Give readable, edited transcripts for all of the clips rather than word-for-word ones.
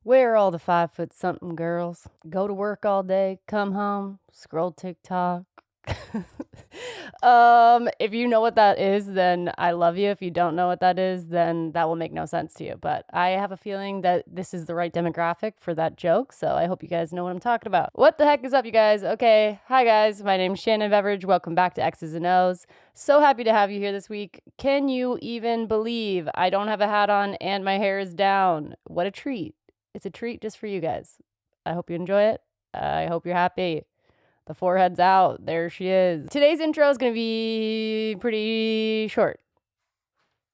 Where are all the 5-foot-something girls? Go to work all day, come home, scroll TikTok. If you know what that is, then I love you. If you don't know what that is, then that will make no sense to you. But I have a feeling that this is the right demographic for that joke, so I hope you guys know what I'm talking about. What the heck is up, you guys? Okay, hi guys, my name's Shannon Beveridge. Welcome back to X's and O's. So happy to have you here this week. Can you even believe I don't have a hat on and my hair is down? What a treat. It's a treat just for you guys. I hope you enjoy it. I hope you're happy. The forehead's out. There she is. Today's intro is going to be pretty short.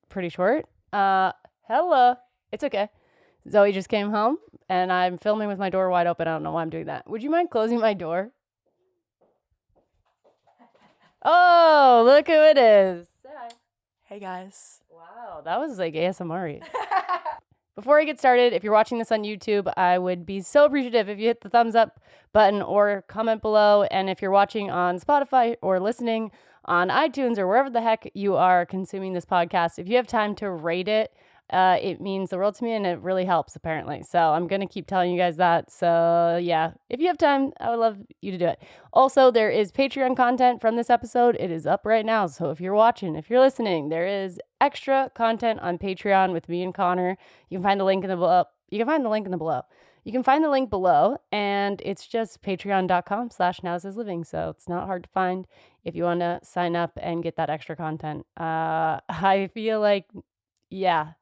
Pretty short? Hello. It's okay. Zoe just came home, and I'm filming with my door wide open. I don't know why I'm doing that. Would you mind closing my door? Oh, look who it is. Say hi. Hey guys. Wow, that was like ASMR-y. Before I get started, if you're watching this on YouTube, I would be so appreciative if you hit the thumbs up button or comment below. And if you're watching on Spotify or listening on iTunes or wherever the heck you are consuming this podcast, if you have time to rate it, it means the world to me and it really helps apparently. So I'm going to keep telling you guys that. So yeah, if you have time, I would love you to do it. Also, there is Patreon content from this episode. It is up right now. So if you're watching, if you're listening, there is extra content on Patreon with me and Connor. You can find the link in the below. You can find the link below, and it's just patreon.com/nowthisisliving. So it's not hard to find if you want to sign up and get that extra content. I feel like, yeah,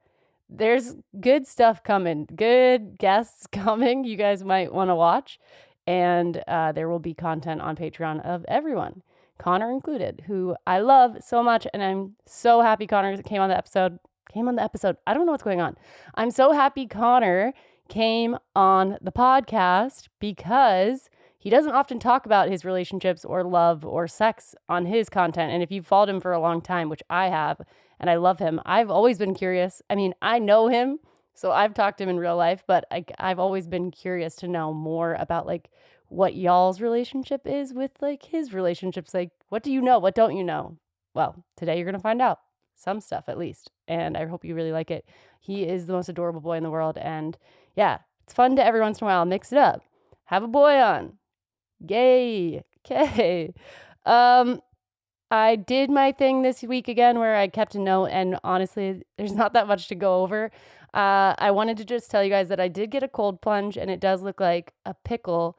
there's good stuff coming, good guests coming. You guys might want to watch, and there will be content on Patreon of everyone, Connor included, who I love so much, and I'm so happy Connor came on the episode. I don't know what's going on. I'm so happy Connor came on the podcast because he doesn't often talk about his relationships or love or sex on his content. And if you've followed him for a long time, which I have, and I love him, I've always been curious. I mean, I know him, so I've talked to him in real life, but I've always been curious to know more about like what y'all's relationship is with like his relationships. Like, what do you know? What don't you know? Well, today you're going to find out some stuff at least. And I hope you really like it. He is the most adorable boy in the world. And yeah, it's fun to every once in a while mix it up. Have a boy on. Yay. Okay. I did my thing this week again where I kept a note, and honestly, there's not that much to go over. I wanted to just tell you guys that I did get a cold plunge, and it does look like a pickle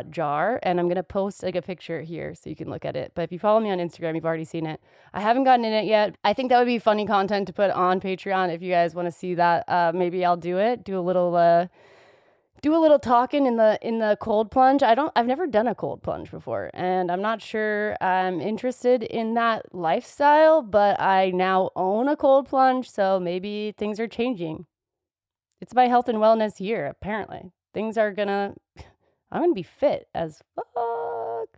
jar, and I'm gonna post like a picture here so you can look at it. But if you follow me on Instagram, you've already seen it. I haven't gotten in it yet. I think that would be funny content to put on Patreon if you guys want to see that. Maybe I'll do it. Do a little talking in the cold plunge. I've never done a cold plunge before, and I'm not sure I'm interested in that lifestyle, but I now own a cold plunge, so maybe things are changing. It's my health and wellness year, apparently. I'm gonna be fit as fuck.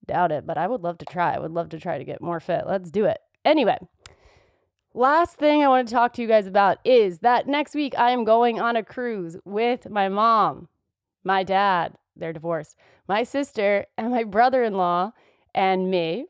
Doubt it, but I would love to try. I would love to try to get more fit. Let's do it. Anyway, last thing I want to talk to you guys about is that next week I am going on a cruise with my mom, my dad, they're divorced, my sister, and my brother-in-law, and me.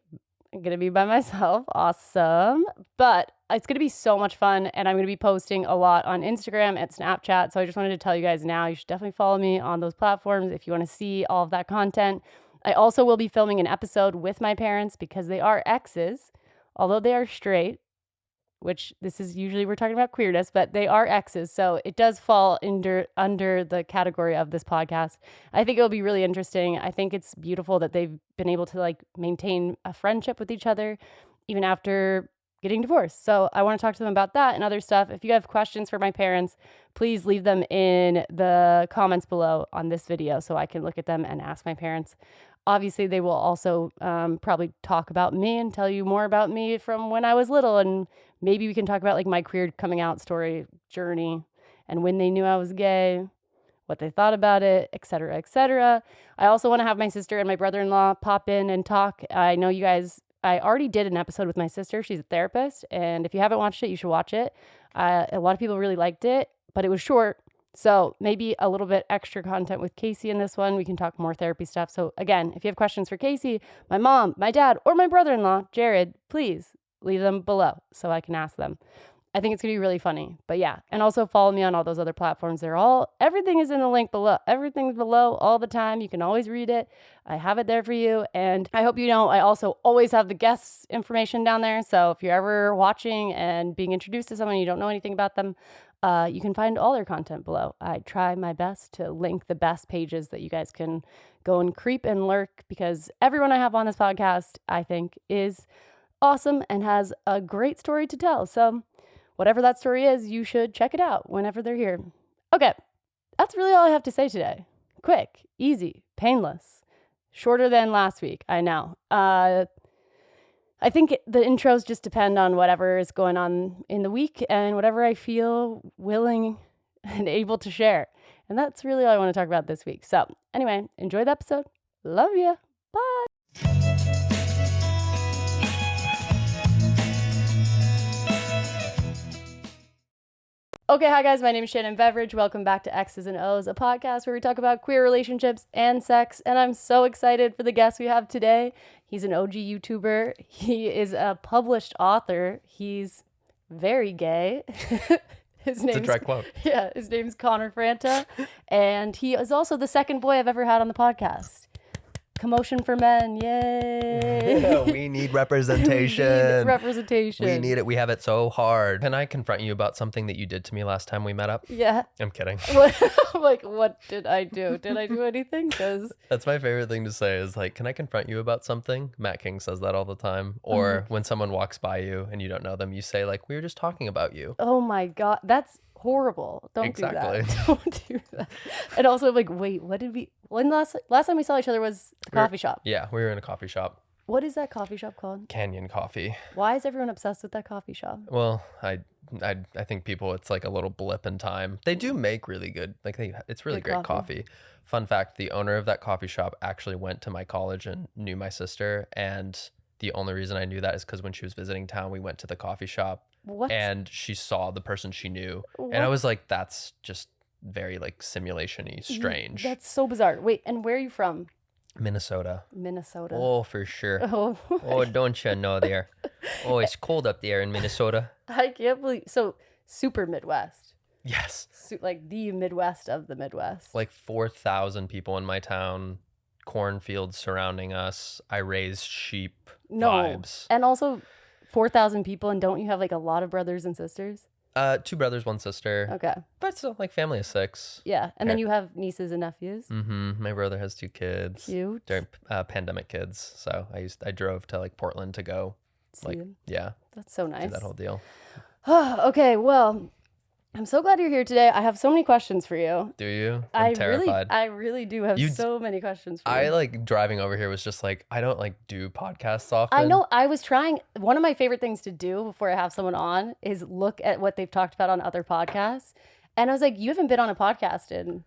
I'm going to be by myself. Awesome. But it's going to be so much fun, and I'm going to be posting a lot on Instagram and Snapchat. So I just wanted to tell you guys now, you should definitely follow me on those platforms if you want to see all of that content. I also will be filming an episode with my parents because they are exes, although they are straight, which this is usually we're talking about queerness, but they are exes. So it does fall under the category of this podcast. I think it'll be really interesting. I think it's beautiful that they've been able to like maintain a friendship with each other even after getting divorced. So I want to talk to them about that and other stuff. If you have questions for my parents, please leave them in the comments below on this video so I can look at them and ask my parents. Obviously, they will also probably talk about me and tell you more about me from when I was little. And maybe we can talk about like my queer coming out story journey and when they knew I was gay, what they thought about it, etc., etc. I also want to have my sister and my brother-in-law pop in and talk. I know you guys, I already did an episode with my sister. She's a therapist. And if you haven't watched it, you should watch it. A lot of people really liked it, but it was short. So maybe a little bit extra content with Casey in this one. We can talk more therapy stuff. So again, if you have questions for Casey, my mom, my dad, or my brother-in-law, Jared, please leave them below so I can ask them. I think it's going to be really funny. But yeah, and also follow me on all those other platforms. Everything is in the link below. Everything's below all the time. You can always read it. I have it there for you. And I hope you know, I also always have the guests information down there. So if you're ever watching and being introduced to someone, you don't know anything about them, you can find all their content below. I try my best to link the best pages that you guys can go and creep and lurk, because everyone I have on this podcast, I think, is awesome and has a great story to tell. So whatever that story is, you should check it out whenever they're here. Okay, that's really all I have to say today. Quick, easy, painless, shorter than last week, I know. I think the intros just depend on whatever is going on in the week and whatever I feel willing and able to share. And that's really all I want to talk about this week. So anyway, enjoy the episode. Love ya. Bye. Okay, hi guys, my name is Shannon Beveridge. Welcome back to X's and O's, a podcast where we talk about queer relationships and sex. And I'm so excited for the guest we have today. He's an OG YouTuber. He is a published author. He's very gay. It's a direct quote. Yeah, his name's Connor Franta. And he is also the second boy I've ever had on the podcast. Commotion for men, yay! We need representation. We need it. We have it so hard. Can I confront you about something that you did to me last time we met up? Yeah. I'm kidding. I'm like, what did I do? Did I do anything? Because that's my favorite thing to say is like, can I confront you about something? Matt King says that all the time. Or when someone walks by you and you don't know them, you say like, we were just talking about you. Oh my God, that's horrible. Don't do that. Don't do that. And also, like, wait, what did we? When last time we saw each other was the coffee shop. Yeah, we were in a coffee shop. What is that coffee shop called? Canyon Coffee. Why is everyone obsessed with that coffee shop? Well, I think people, it's like a little blip in time. They do make really good, like it's really great coffee. Fun fact, the owner of that coffee shop actually went to my college and knew my sister. And the only reason I knew that is because when she was visiting town, we went to the coffee shop. What? And she saw the person she knew. What? And I was like, that's just very like simulation-y strange. That's so bizarre. Wait, and where are you from? Minnesota. Minnesota. Oh, for sure. Oh, don't you know there? Oh, it's cold up there in Minnesota. I can't believe. So super Midwest. Yes. Like the Midwest of the Midwest. Like 4,000 people in my town, cornfields surrounding us. I raised sheep vibes. And also 4,000 people, and don't you have like a lot of brothers and sisters? 2 brothers, 1 sister. Okay. But still, like family of 6. Yeah. And then you have nieces and nephews. Mm-hmm. My brother has 2 kids. Cute. They're pandemic kids. So I drove to like Portland to go. Yeah. That's so nice. Do that whole deal. Okay. Well, I'm so glad you're here today. I have so many questions for you. Do you? I'm terrified. I really do have so many questions for you. I like driving over here was just like, I don't like do podcasts often. I know. I was trying. One of my favorite things to do before I have someone on is look at what they've talked about on other podcasts. And I was like, you haven't been on a podcast in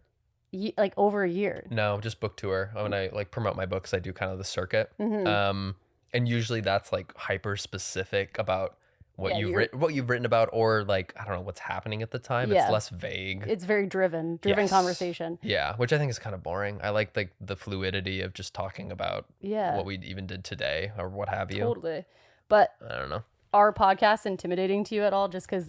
like over a year. No, just book tour. When I like promote my books, I do kind of the circuit. Mm-hmm. And usually that's like hyper specific about what you've written about, or like, I don't know, what's happening at the time. Yeah. It's less vague. It's very driven conversation. Yeah, which I think is kind of boring. I like the fluidity of just talking about what we even did today or what have you. Totally. But I don't know. Are podcasts intimidating to you at all just because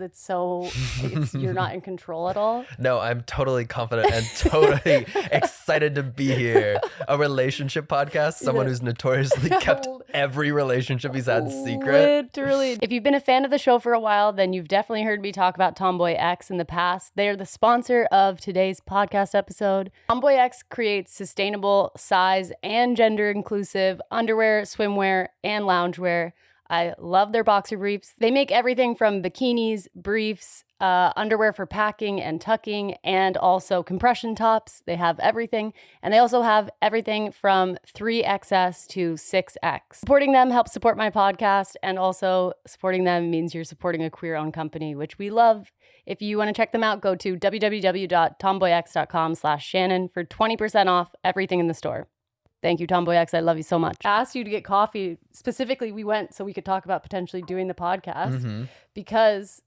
you're not in control at all? No, I'm totally confident and totally excited to be here. A relationship podcast, someone who's notoriously kept every relationship he's had secret. Literally. If you've been a fan of the show for a while, then you've definitely heard me talk about Tomboy X in the past. They're the sponsor of today's podcast episode. Tomboy X creates sustainable, size, and gender inclusive underwear, swimwear, and loungewear. I love their boxer briefs. They make everything from bikinis, briefs, underwear for packing and tucking, and also compression tops. They have everything. And they also have everything from 3XS to 6X. Supporting them helps support my podcast, and also supporting them means you're supporting a queer-owned company, which we love. If you want to check them out, go to www.tomboyx.com/Shannon for 20% off everything in the store. Thank you, Tomboy X. I love you so much. I asked you to get coffee. Specifically, we went so we could talk about potentially doing the podcast because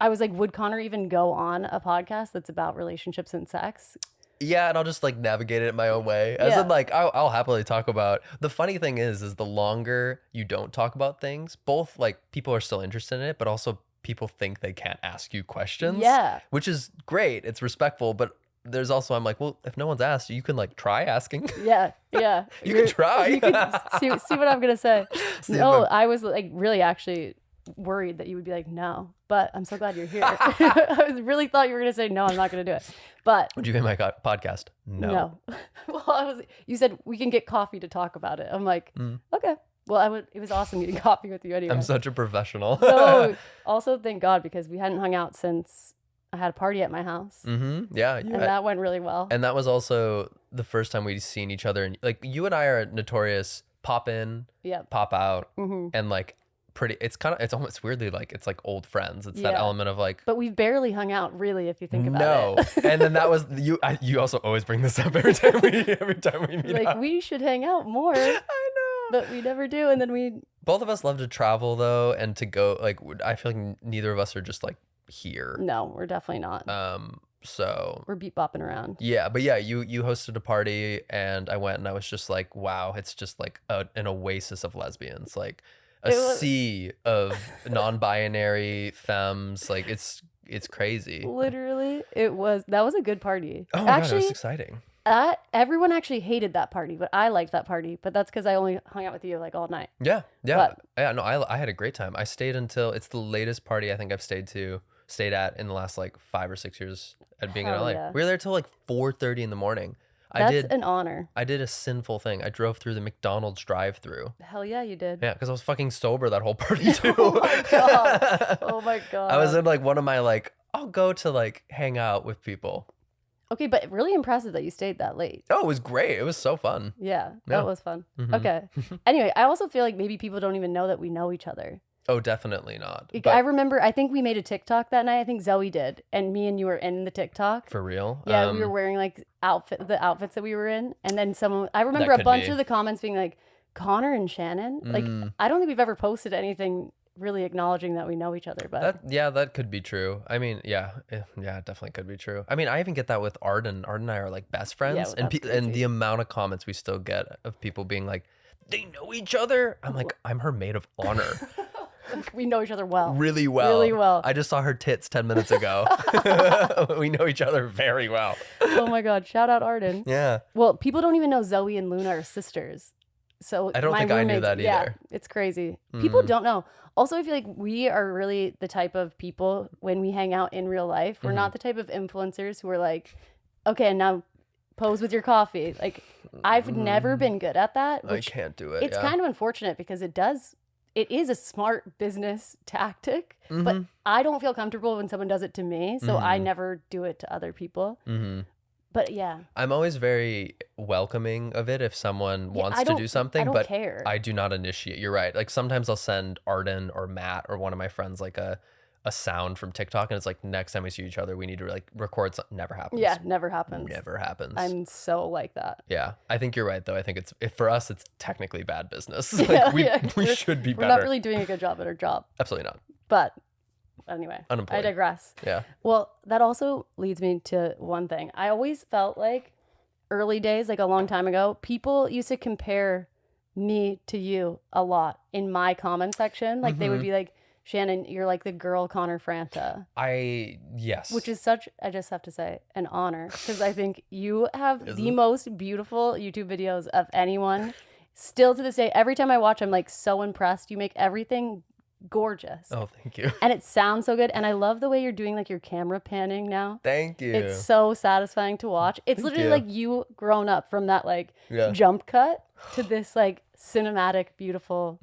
I was like, would Connor even go on a podcast that's about relationships and sex? Yeah, and I'll just like navigate it my own way. As in like, I'll happily talk about. The funny thing is the longer you don't talk about things, both like people are still interested in it, but also people think they can't ask you questions. Yeah. Which is great. It's respectful, but there's also, I'm like, well, if no one's asked, you can like try asking. Yeah. Yeah. You can try. You can see what I'm going to say. No, I was like really actually worried that you would be like, no, but I'm so glad you're here. I really thought you were going to say, no, I'm not going to do it. But would you be my podcast? No. Well, you said we can get coffee to talk about it. I'm like, okay. Well, it was awesome getting coffee with you anyway. I'm such a professional. No, also thank God, because we hadn't hung out since I had a party at my house. Yeah. And that went really well. And that was also the first time we'd seen each other. And like you and I are notorious pop in, pop out, and like it's almost weirdly like it's like old friends. It's that element of like, but we've barely hung out really, if you think about it. And then that was you also always bring this up every time we meet like up. We should hang out more. I know, but we never do. And then both of us love to travel though, and to go, like, I feel like neither of us are just like here. No, we're definitely not. So we're beat bopping around. Yeah, but yeah, you hosted a party and I went and I was just like, wow, it's just like an oasis of lesbians, like a sea of non-binary femmes. Like it's crazy. Literally, that was a good party. Oh my God, it was exciting. Everyone actually hated that party, but I liked that party. But that's because I only hung out with you like all night. Yeah. No, I had a great time. I stayed until it's the latest party I think I've stayed at in the last like 5 or 6 years at being in LA. Yeah. We were there till like 4:30 in the morning. That's an honor. I did a sinful thing. I drove through the McDonald's drive-through. Hell yeah, you did. Yeah, because I was fucking sober that whole party too. Oh my God. Oh my God. I was in like one of my like, I'll go to like hang out with people. Okay, but really impressive that you stayed that late. Oh, it was great. It was so fun. Yeah, that was fun. Okay. Anyway, I also feel like maybe people don't even know that we know each other. Oh, definitely not. But I remember, I think we made a TikTok that night. I think Zoe did. And me and you were in the TikTok. For real? Yeah, we were wearing like the outfits that we were in. And then I remember a bunch of the comments being like, Connor and Shannon? Like, I don't think we've ever posted anything really acknowledging that we know each other. But that could be true. I mean, yeah, it definitely could be true. I mean, I even get that with Arden. Arden and I are like best friends. Yeah, and the amount of comments we still get of people being like, they know each other. I'm like, I'm her maid of honor. We know each other well. Really well. I just saw her tits 10 minutes ago. We know each other very well. Oh my God. Shout out Arden. Yeah. Well, people don't even know Zoe and Luna are sisters. So I don't think I knew that either. Yeah, it's crazy. People don't know. Also, I feel like we are really the type of people when we hang out in real life. We're not the type of influencers who are like, okay, now pose with your coffee. Like, I've never been good at that. I can't do it. It's kind of unfortunate because it is a smart business tactic, but I don't feel comfortable when someone does it to me. So I never do it to other people. But yeah. I'm always very welcoming of it if someone wants to do something, but care. I do not initiate. You're right. Like sometimes I'll send Arden or Matt or one of my friends like a sound from TikTok and it's like next time we see each other we need to like record something. Never happens. Yeah, never happens. Never happens. I'm so like that. Yeah. I think you're right though. I think for us it's technically bad business. Like we should be better. We're not really doing a good job at our job. Absolutely not. But anyway, unemployed. I digress. Yeah. Well, that also leads me to one thing. I always felt like early days, like a long time ago, people used to compare me to you a lot in my comment section. Like they would be like, Shannon, you're like the girl Connor Franta. Yes. Which is such, I just have to say, an honor. Because I think you have the most beautiful YouTube videos of anyone. Still to this day, every time I watch, I'm like so impressed. You make everything gorgeous. Oh, thank you. And it sounds so good. And I love the way you're doing like your camera panning now. Thank you. It's so satisfying to watch. It's literally like you grown up from that like jump cut to this like cinematic, beautiful.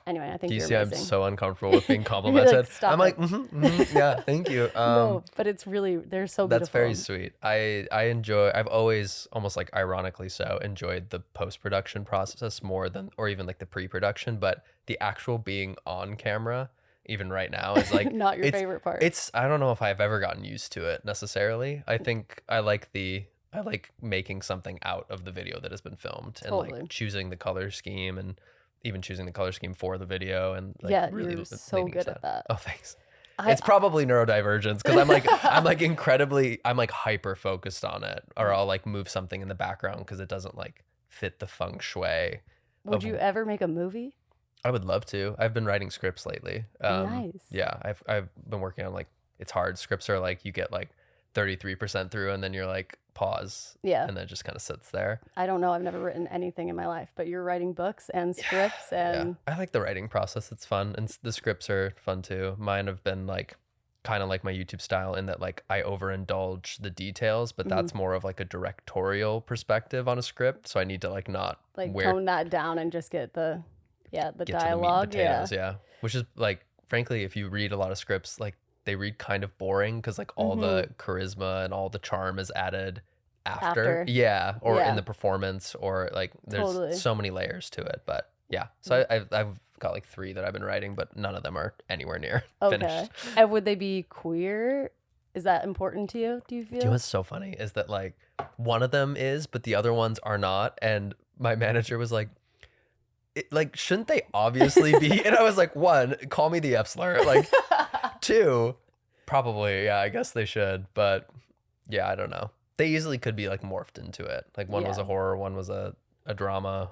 Anyway, I think you're amazing. I'm so uncomfortable with being complimented. Like, I'm like, yeah, thank you. No, but it's really, they're so beautiful. That's very sweet. I've always, almost like ironically so, enjoyed the post-production process more than, or even like the pre-production, but the actual being on camera, even right now, is like not your favorite part. I don't know if I've ever gotten used to it necessarily. I think I like making something out of the video that has been filmed and like choosing the color scheme and even choosing the color scheme for the video and like really you're so good at that. Oh, thanks. It's probably neurodivergence because I'm like hyper focused on it, or I'll like move something in the background because it doesn't like fit the feng shui. Would you ever make a movie? I would love to. I've been writing scripts lately. Nice. Yeah, I've been working on like, it's hard. Scripts are like, you get like 33% through and then you're like, pause. Yeah. And then it just kind of sits there. I don't know. I've never written anything in my life, but you're writing books and scripts and I like the writing process. It's fun. And the scripts are fun too. Mine have been like kind of like my YouTube style in that like I overindulge the details, but that's more of like a directorial perspective on a script. So I need to like not like tone that down and just get the dialogue. To the meat and potatoes, which is like, frankly, if you read a lot of scripts, like they read kind of boring because like all the charisma and all the charm is added after. Or in the performance, or like there's so many layers to it. But so I've got like 3 that I've been writing, but none of them are anywhere near finished. And would they be queer? Is that important to you? Do you feel? Do you know what's so funny is that like one of them is, but the other ones are not. And my manager was like, like, shouldn't they obviously be? And I was like, 1, call me the F slur. Like, 2, probably, I guess they should. But I don't know. They easily could be like morphed into it. Like one was a horror, one was a drama.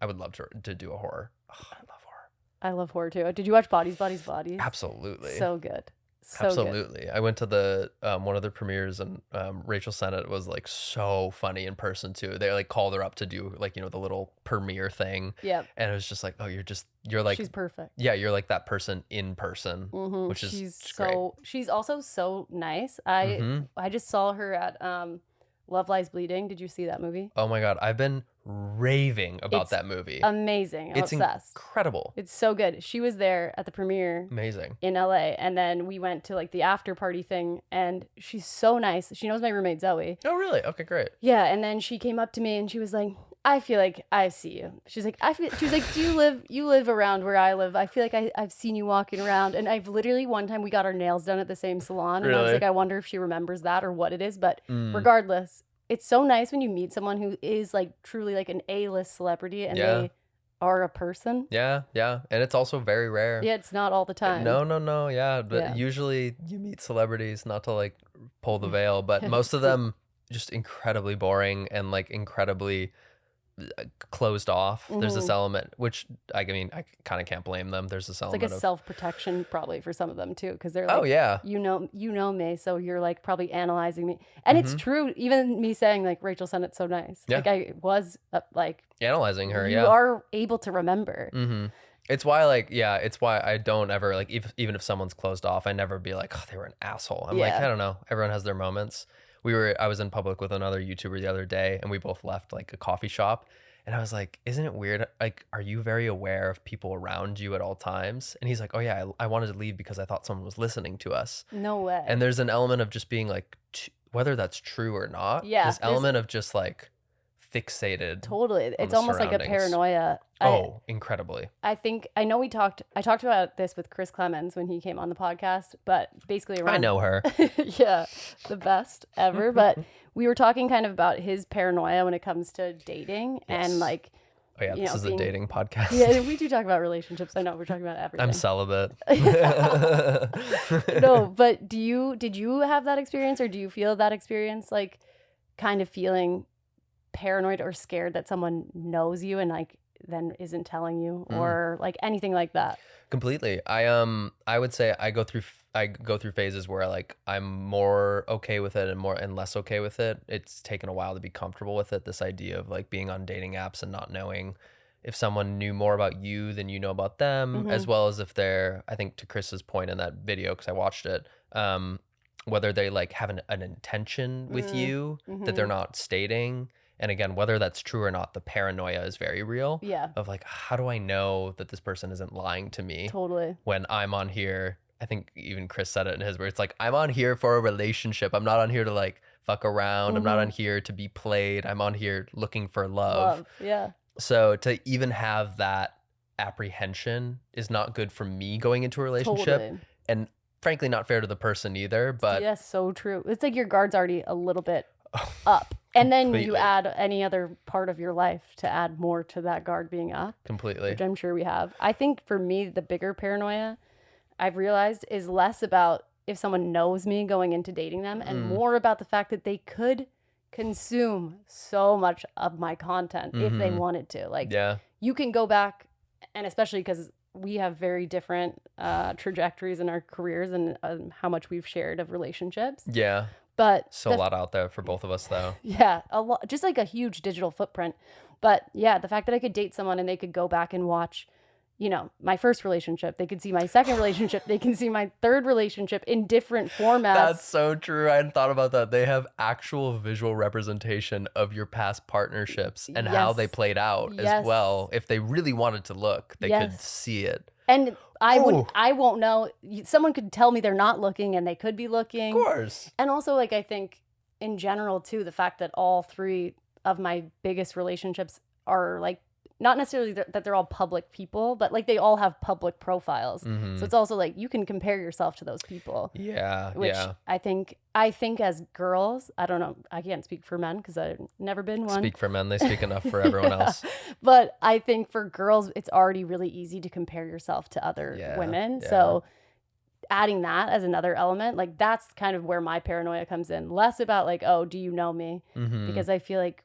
I would love to do a horror. Oh, I love horror. I love horror too. Did you watch Bodies, Bodies, Bodies? Absolutely. So good. Absolutely. Good. I went to the one of the premieres, and Rachel Sennett was like so funny in person too. They like called her up to do like, you know, the little premiere thing. Yeah. And it was just like, oh, you're like, she's perfect. Yeah, you're like that person in person, which is great. She's also so nice. I just saw her at Love Lies Bleeding. Did you see that movie? Oh my God, I've been raving about that movie. Amazing. I'm obsessed. Incredible. It's so good. She was there at the premiere. Amazing. In LA, and then we went to like the after party thing, and she's so nice. She knows my roommate Zoe. Oh really? Okay, great. Yeah, and then she came up to me and she was like, I feel like I see you. She was like, do you live around where I live? I feel like I've seen you walking around. And I've literally, one time we got our nails done at the same salon, and I was like, I wonder if she remembers that or what it is. But regardless, it's so nice when you meet someone who is like truly like an A-list celebrity and they are a person. Yeah. And it's also very rare. Yeah, it's not all the time. No. Yeah. But usually you meet celebrities, not to like pull the veil, but most of them just incredibly boring and like incredibly closed off. There's this element, which I mean, I kind of can't blame them. There's this element like a of self-protection probably for some of them too, because they're like, you know me, so you're like probably analyzing me. And it's true, even me saying like Rachel Sennett's so nice. Like I was like analyzing her. You are able to remember. It's why it's why I don't ever like, even if someone's closed off, I never be like, oh, they were an asshole. I'm like, I don't know. Everyone has their moments. I was in public with another YouTuber the other day, and we both left like a coffee shop, and I was like, isn't it weird? Like, are you very aware of people around you at all times? And he's like, oh yeah, I wanted to leave because I thought someone was listening to us. No way. And there's an element of just being like, whether that's true or not, this element of just like fixated. Totally. It's almost like a paranoia. Incredibly. I know I talked about this with Chris Clemens when he came on the podcast, but basically around, I know her. Yeah, the best ever. But we were talking kind of about his paranoia when it comes to dating and like, oh yeah, this is a dating podcast. Yeah, we do talk about relationships. I know we're talking about everything. I'm celibate. No, but did you have that experience, or do you feel that experience, like kind of feeling paranoid or scared that someone knows you and like then isn't telling you, or like anything like that? Completely. I would say I go through phases where like I'm more okay with it and less okay with it. It's taken a while to be comfortable with it. This idea of like being on dating apps and not knowing if someone knew more about you than you know about them, as well as if they're, I think to Chris's point in that video, because I watched it, whether they like have an intention with you that they're not stating. And again, whether that's true or not, the paranoia is very real. Yeah. Of like, how do I know that this person isn't lying to me? Totally. When I'm on here, I think even Chris said it in his words, it's like, I'm on here for a relationship. I'm not on here to like fuck around. I'm not on here to be played. I'm on here looking for love. Yeah. So to even have that apprehension is not good for me going into a relationship. Totally. And frankly, not fair to the person either. But yes, so true. It's like your guard's already a little bit up. And then you add any other part of your life to add more to that guard being up. Completely. Which I'm sure we have. I think for me, the bigger paranoia I've realized is less about if someone knows me going into dating them and more about the fact that they could consume so much of my content if they wanted to. Like, you can go back and especially because we have very different trajectories in our careers and how much we've shared of relationships. Yeah. But So a lot out there for both of us, though. Yeah, a lot, just like a huge digital footprint. But yeah, the fact that I could date someone and they could go back and watch, you know, my first relationship, they could see my second relationship, they can see my third relationship in different formats. That's so true. I hadn't thought about that. They have actual visual representation of your past partnerships and how they played out as well. If they really wanted to look, they could see it. And I won't know. Someone could tell me they're not looking and they could be looking. Of course. And also, like, I think in general, too, the fact that all three of my biggest relationships are, like, not necessarily that they're all public people, but, like, they all have public profiles. So it's also, like, you can compare yourself to those people. Yeah, which I think as girls, I don't know, I can't speak for men because I've never been one. Speak for men, they speak enough for everyone else. But I think for girls, it's already really easy to compare yourself to other women. So adding that as another element, like, that's kind of where my paranoia comes in. Less about, like, oh, do you know me? Because I feel like,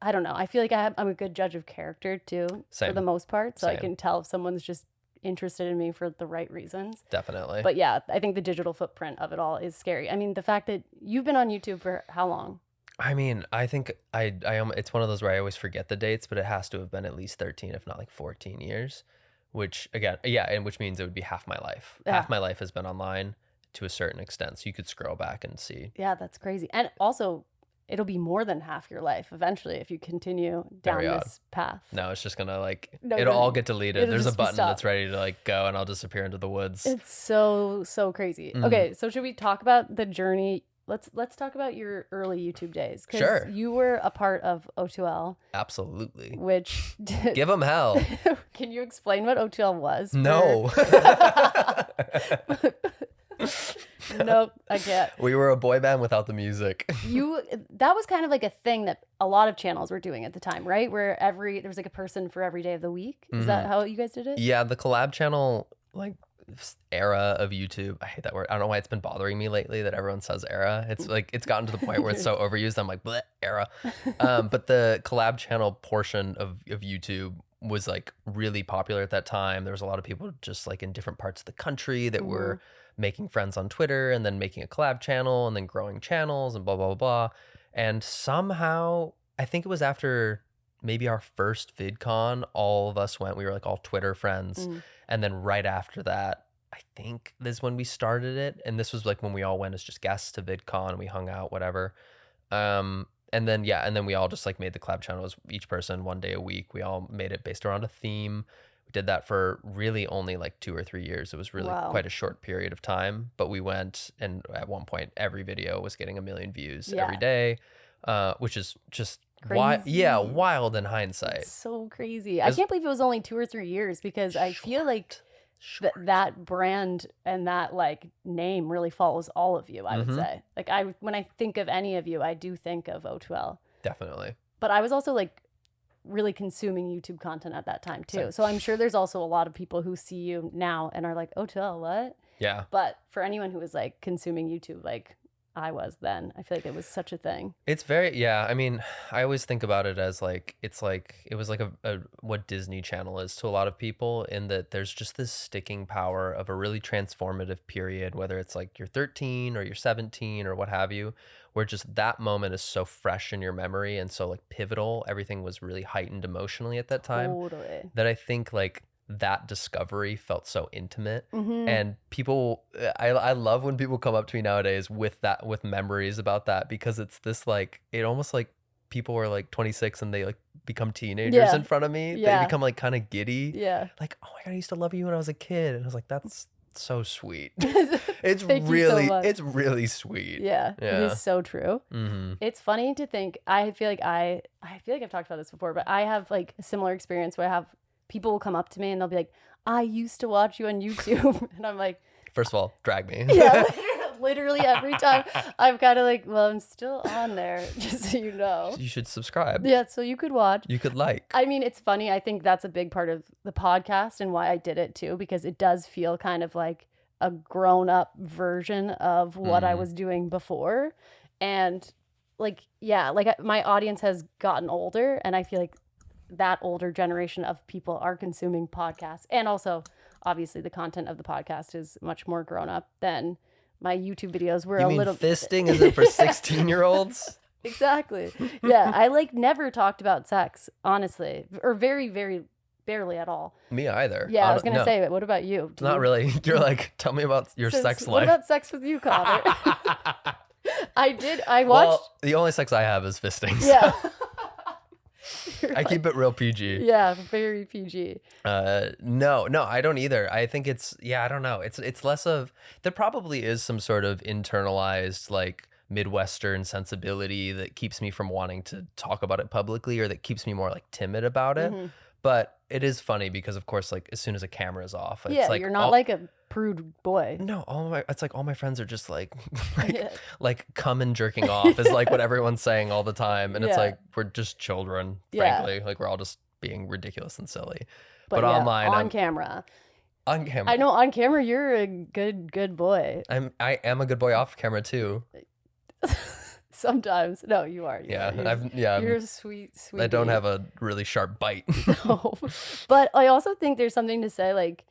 I don't know, I feel like I'm a good judge of character too. For the most part. So I can tell if someone's just interested in me for the right reasons. Definitely. But yeah, I think the digital footprint of it all is scary. I mean, the fact that you've been on YouTube for how long? I mean, I think I it's one of those where I always forget the dates, but it has to have been at least 13, if not like 14 years, which again, and which means it would be half my life. Yeah. Half my life has been online to a certain extent. So you could scroll back and see. Yeah, that's crazy. And also, it'll be more than half your life eventually if you continue down this path. No, it's just gonna it'll all get deleted. There's a button that's ready to like go, and I'll disappear into the woods. It's so crazy. Okay, so should we talk about the journey? Let's talk about your early YouTube days. Sure. You were a part of O2L. Absolutely. Which give them hell. Can you explain what O2L was? No. Nope, I can't. We were a boy band without the music. That was kind of like a thing that a lot of channels were doing at the time, right? Where there was like a person for every day of the week. Is that how you guys did it? Yeah, the collab channel era of YouTube. I hate that word. I don't know why it's been bothering me lately that everyone says era. It's like it's gotten to the point where it's so overused. I'm like, bleh, era. But the collab channel portion of YouTube was like really popular at that time. There was a lot of people just like in different parts of the country that were making friends on Twitter and then making a collab channel and then growing channels and blah, blah, blah, blah. And somehow, I think it was after maybe our first VidCon, all of us went, we were like all Twitter friends. And then right after that, I think this is when we started it. And this was like when we all went as just guests to VidCon and we hung out, whatever. And then we all just like made the collab channels, each person one day a week. We all made it based around a theme. We did that for really only like 2 or 3 years. It was really quite a short period of time, but we went, and at one point every video was getting 1 million views every day, which is just wild in hindsight. It's so crazy. I can't believe it was only 2 or 3 years because I feel like that brand and that like name really follows all of you, I would say. Like when I think of any of you, I do think of O2L. Definitely. But I was also like really consuming YouTube content at that time too. So I'm sure there's also a lot of people who see you now and are like, O2L, what? Yeah. But for anyone who was like consuming YouTube like I was then, I feel like it was such a thing. It's very, I mean, I always think about it as like, it's like, it was like a what Disney Channel is to a lot of people, in that there's just this sticking power of a really transformative period, whether it's like you're 13 or you're 17 or what have you, where just that moment is so fresh in your memory and so like pivotal. Everything was really heightened emotionally at that time. Totally. That I think like that discovery felt so intimate. And people, I love when people come up to me nowadays with memories about that, because it's this like, it almost like people are like 26 and they like become teenagers in front of me. They become like kind of giddy. Like, oh my God, I used to love you when I was a kid. And I was like, that's so sweet. It's really sweet. Yeah, it is so true. It's funny to think, I feel like I've talked about this before, but I have like a similar experience where I have people will come up to me and they'll be like, I used to watch you on YouTube. And I'm like, first of all, drag me. Yeah, literally every time. I'm kind of like, well, I'm still on there, just so you know. You should subscribe. Yeah, so you could watch. You could like. I mean, it's funny. I think that's a big part of the podcast and why I did it too, because it does feel kind of like a grown-up version of what I was doing before. And like, yeah, like my audience has gotten older, and I feel like that older generation of people are consuming podcasts. And also, obviously, the content of the podcast is much more grown up than my YouTube videos were. Fisting isn't for 16-year-olds? Exactly. Yeah, I like never talked about sex, honestly, or very, very barely at all. Me either. Yeah, I was gonna say, what about you? Not really. You're like, tell me about your sex life. What about sex with you, Connor? I watched. Well, the only sex I have is fisting. Yeah. I keep it real PG. Yeah, very PG. No, I don't either. I think I don't know. It's less of, there probably is some sort of internalized like Midwestern sensibility that keeps me from wanting to talk about it publicly, or that keeps me more like timid about it. Mm-hmm. But it is funny because, of course, like as soon as a camera's off, it's like you're not like a prude boy. No, it's like all my friends are just like like come and jerking off is like what everyone's saying all the time, and it's like we're just children, frankly. Like we're all just being ridiculous and silly. But online, on camera. On camera, I know on camera you're a good boy. I am a good boy off camera too. Sometimes. No, you are. You're a sweet. I don't have a really sharp bite. No. But I also think there's something to say, like,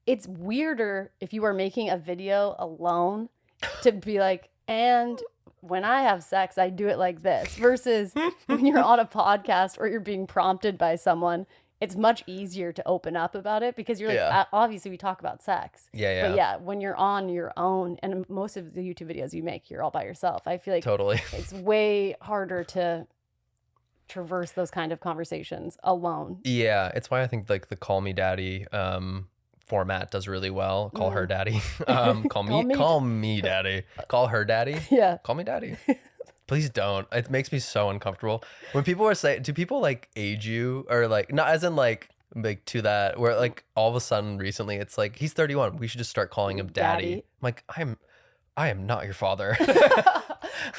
it's weirder if you are making a video alone to be like, and when I have sex, I do it like this, versus when you're on a podcast or you're being prompted by someone. It's much easier to open up about it because you're like, obviously we talk about sex. Yeah. But yeah, when you're on your own, and most of the YouTube videos you make, you're all by yourself. I feel like totally it's way harder to traverse those kind of conversations alone. Yeah, it's why I think like the Call Me Daddy format does really well. Call her daddy. Call me daddy. Call her daddy. Yeah. Call me daddy. Please don't. It makes me so uncomfortable. When people are saying, do people like age you, or like, not as in like to that, where like all of a sudden recently it's like, he's 31. We should just start calling him daddy. I'm like, I am not your father.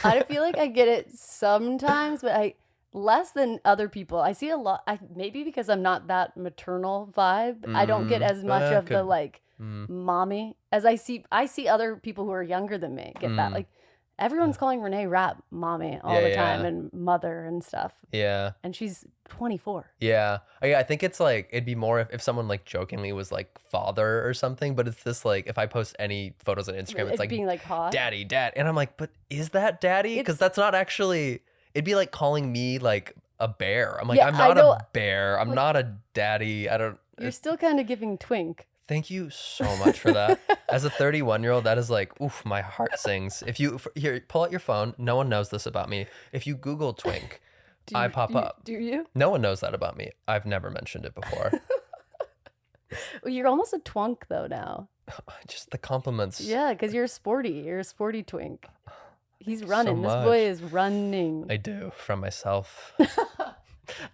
I feel like I get it sometimes, but less than other people. I see a lot, maybe because I'm not that maternal vibe. I don't get as much of the like mommy as I see other people who are younger than me get that. Like, everyone's calling Renee Rapp mommy all the time and mother and stuff. Yeah. And she's 24. Yeah. I think it's like, it'd be more if someone like jokingly was like father or something, but it's this like, if I post any photos on Instagram, it's like being like hot. Daddy, dad. And I'm like, but is that daddy? Because that's not actually, it'd be like calling me like a bear. I'm like, I'm not a bear. I'm not a daddy. You're still kind of giving twink. Thank you so much for that. As a 31-year-old, that is like, oof, my heart sings. If you, here, pull out your phone. No one knows this about me. If you Google twink, I pop up. Do you? No one knows that about me. I've never mentioned it before. Well, you're almost a twunk though now. Just the compliments. Yeah, because you're sporty. You're a sporty twink. He's running. This boy is running. I do, from myself.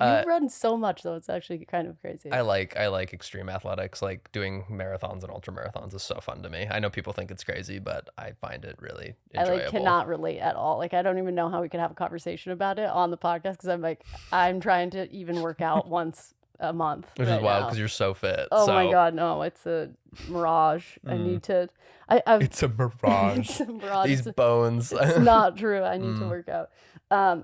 You run so much though, it's actually kind of crazy. I like extreme athletics. Like doing marathons and ultra marathons is so fun to me. I know people think it's crazy, but I find it really enjoyable. I cannot relate at all. Like, I don't even know how we could have a conversation about it on the podcast, because I'm like, I'm trying to even work out once a month. Which is wild because you're so fit. Oh my God, no, it's a mirage. I need to. It's a mirage. It's a mirage. These bones. It's not true. I need to work out.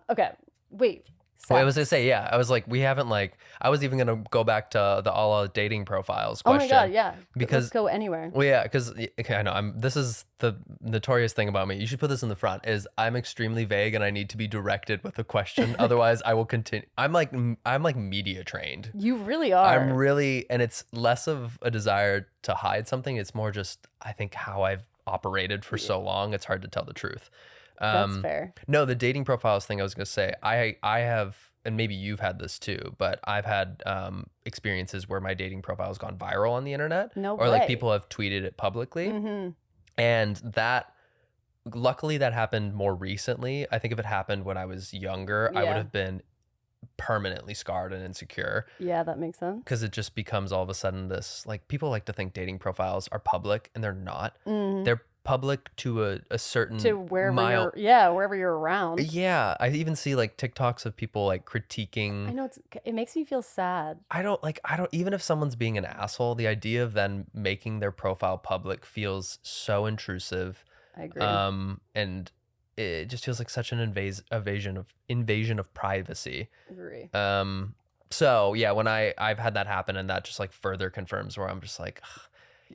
Okay, wait. Wait, I was gonna say, I was like, we haven't like, I was even gonna go back to the all dating profiles question. Oh my God, yeah. Because let's go anywhere. Well, yeah, because I know this is the notorious thing about me. You should put this in the front. Is I'm extremely vague and I need to be directed with a question. Otherwise, I will continue. I'm like media trained. You really are. I'm really, and it's less of a desire to hide something. It's more just, I think, how I've operated for so long. It's hard to tell the truth. That's fair. No, the dating profiles thing I was going to say, I have, and maybe you've had this too, but I've had experiences where my dating profile has gone viral on the internet. Or like people have tweeted it publicly. Mm-hmm. And that, luckily that happened more recently. I think if it happened when I was younger, I would have been permanently scarred and insecure. Yeah, that makes sense. Because it just becomes all of a sudden this, like, people like to think dating profiles are public, and they're not. Mm-hmm. They're public to a certain wherever wherever you're around. Yeah, I even see like TikToks of people like critiquing. I know, it makes me feel sad. I don't even if someone's being an asshole, the idea of then making their profile public feels so intrusive. I agree. And it just feels like such an invasion of privacy. Agree. So yeah, when I've had that happen, and that just like further confirms where I'm just like, ugh,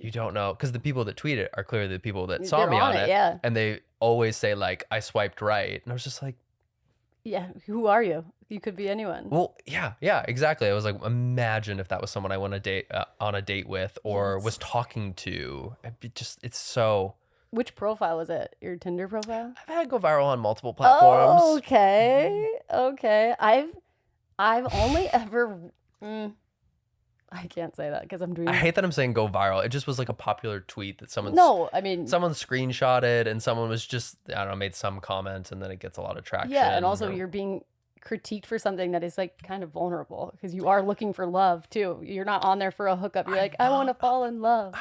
you don't know, because the people that tweet it are clearly the people that saw They're me on it, yeah. and they always say like I swiped right, and I was just like, yeah, who are you? You could be anyone. well, yeah, exactly. I was like, imagine if that was someone I went on a date with or was talking to. It's so. Which profile was it? Your Tinder profile? I've had it go viral on multiple platforms. Oh, okay. I've only ever. I can't say that because I'm doing. I hate that I'm saying go viral. It just was like a popular tweet that someone. No, I mean. Someone screenshotted and someone was just, I don't know, made some comment, and then it gets a lot of traction. Yeah, and also you're being critiqued for something that is like kind of vulnerable because you are looking for love too. You're not on there for a hookup. You're like, I want to fall in love.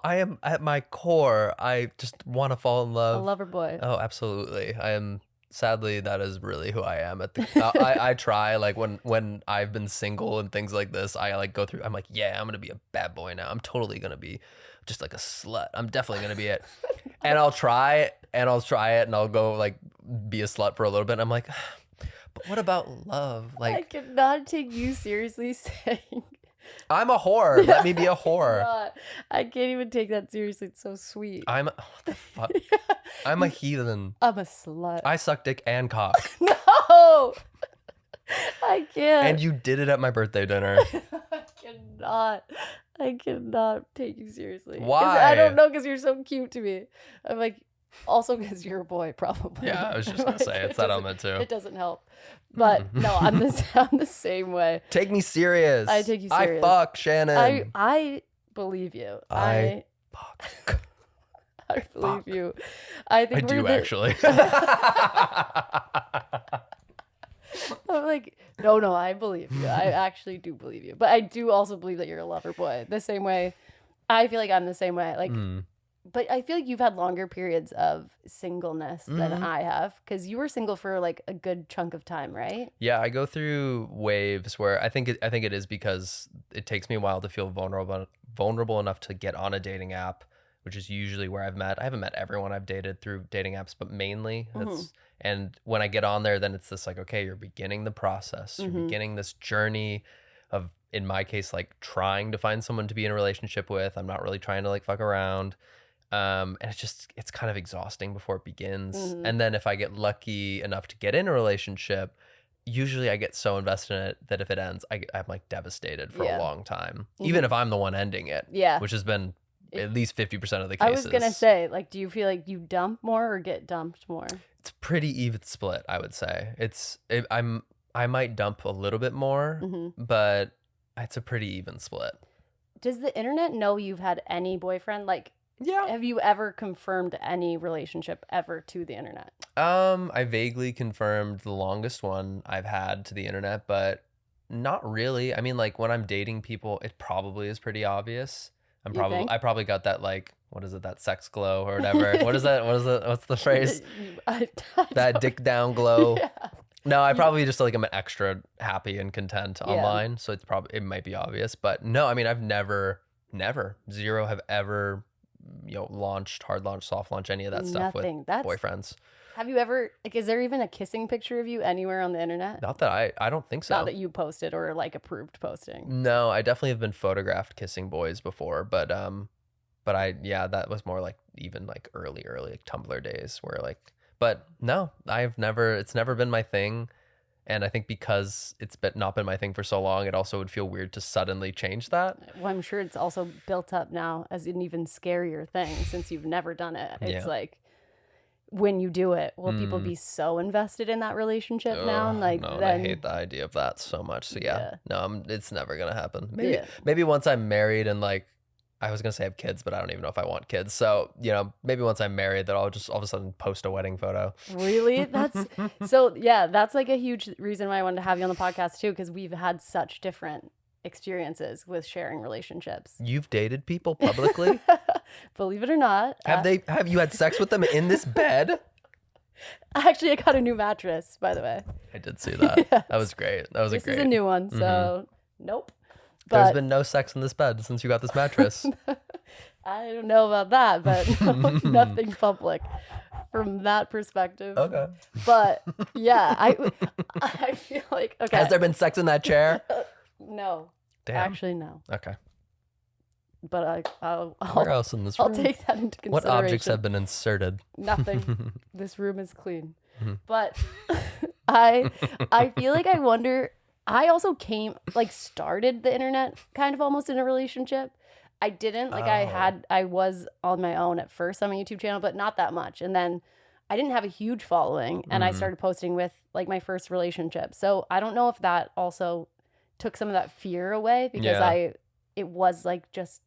I am at my core. I just want to fall in love. A lover boy. Oh, absolutely. I am. Sadly, that is really who I am. I try, like when I've been single and things like this, I like go through. I'm like, yeah, I'm gonna be a bad boy now. I'm totally gonna be just like a slut. I'm definitely gonna be it. And I'll try it, and I'll go like be a slut for a little bit. And I'm like, but what about love? Like, I cannot take you seriously saying I'm a whore. Let me be a whore. I can't even take that seriously. It's so sweet. What the fuck? I'm a heathen. I'm a slut. I suck dick and cock. No, I can't. And you did it at my birthday dinner. I cannot take you seriously. Why? I don't know, because you're so cute to me. I'm like, also because you're a boy, probably. Yeah, I was just gonna say it's that element too. It doesn't help. But no, I'm the same way. Take me serious. I take you serious. I fuck Shannon. I believe you. I fuck. I believe you. I think I do actually. I'm like, no, I believe you. I actually do believe you. But I do also believe that you're a lover boy. The same way, I feel like I'm the same way. Like, but I feel like you've had longer periods of singleness than I have, because you were single for like a good chunk of time, right? Yeah, I go through waves where I think it is because it takes me a while to feel vulnerable enough to get on a dating app, which is usually where I haven't met everyone I've dated through dating apps, but mainly and when I get on there, then it's this like, okay, you're beginning the process. You're beginning this journey of, in my case, like trying to find someone to be in a relationship with. I'm not really trying to like fuck around. And it's kind of exhausting before it begins. And then if I get lucky enough to get in a relationship, usually I get so invested in it that if it ends, I'm like devastated for a long time, even if I'm the one ending it, which has been at least 50% of the cases. I was going to say, like, do you feel like you dump more or get dumped more? It's pretty even split, I would say. I might dump a little bit more, but it's a pretty even split. Does the internet know you've had any boyfriend? Like, have you ever confirmed any relationship ever to the internet? I vaguely confirmed the longest one I've had to the internet, but not really. I mean, like when I'm dating people, it probably is pretty obvious. I probably got that, like, what is it, that sex glow or whatever. What is that? What's the phrase? That dick down glow. Yeah. No, I probably just like I'm extra happy and content online, so it might be obvious, but no, I mean I've never zero have ever launched, hard launch, soft launch, any of that stuff with boyfriends. Have you ever, like, is there even a kissing picture of you anywhere on the internet? Not that I don't think so. Not that you posted or like approved posting. No, I definitely have been photographed kissing boys before, but that was more like even like early like Tumblr days where like, but no, it's never been my thing. And I think because it's not been my thing for so long, it also would feel weird to suddenly change that. Well, I'm sure it's also built up now as an even scarier thing since you've never done it. It's like, when you do it, will people be so invested in that relationship now? Like, no, I hate the idea of that so much. So no, it's never gonna happen. Maybe once I'm married and like, I was gonna say I have kids, but I don't even know if I want kids. So maybe once I'm married, that I'll just all of a sudden post a wedding photo. Really? That's so. Yeah, that's like a huge reason why I wanted to have you on the podcast too, because we've had such different experiences with sharing relationships. You've dated people publicly? Believe it or not. Have you had sex with them in this bed? Actually, I got a new mattress, by the way. I did see that. Yes. That was great. This is a new one, so nope. There's been no sex in this bed since you got this mattress. I don't know about that, but nothing public from that perspective. Okay. But yeah, I feel like, okay. Has there been sex in that chair? No. Damn. Actually, no. Okay. But Where else in this room? I'll take that into consideration. What objects have been inserted? Nothing. This room is clean. But I feel like I wonder, I also started the internet kind of almost in a relationship. I didn't, I was on my own at first on my YouTube channel, but not that much. And then I didn't have a huge following, and I started posting with like my first relationship. So I don't know if that also took some of that fear away, because it was like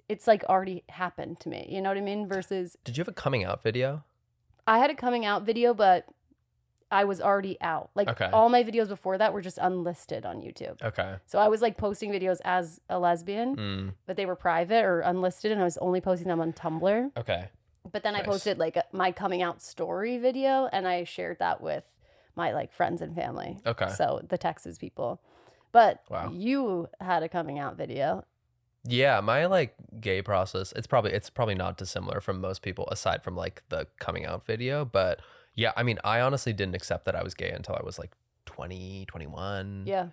it's like already happened to me. You know what I mean? Versus. Did you have a coming out video? I had a coming out video, but I was already out. Like all my videos before that were just unlisted on YouTube. Okay. So I was like posting videos as a lesbian, but they were private or unlisted, and I was only posting them on Tumblr. Okay. But then I posted like my coming out story video, and I shared that with my like friends and family. Okay. So the Texas people. But you had a coming out video. Yeah, my like gay process, it's probably not dissimilar from most people aside from like the coming out video, but yeah, I mean, I honestly didn't accept that I was gay until I was like 20, 21. Yeah.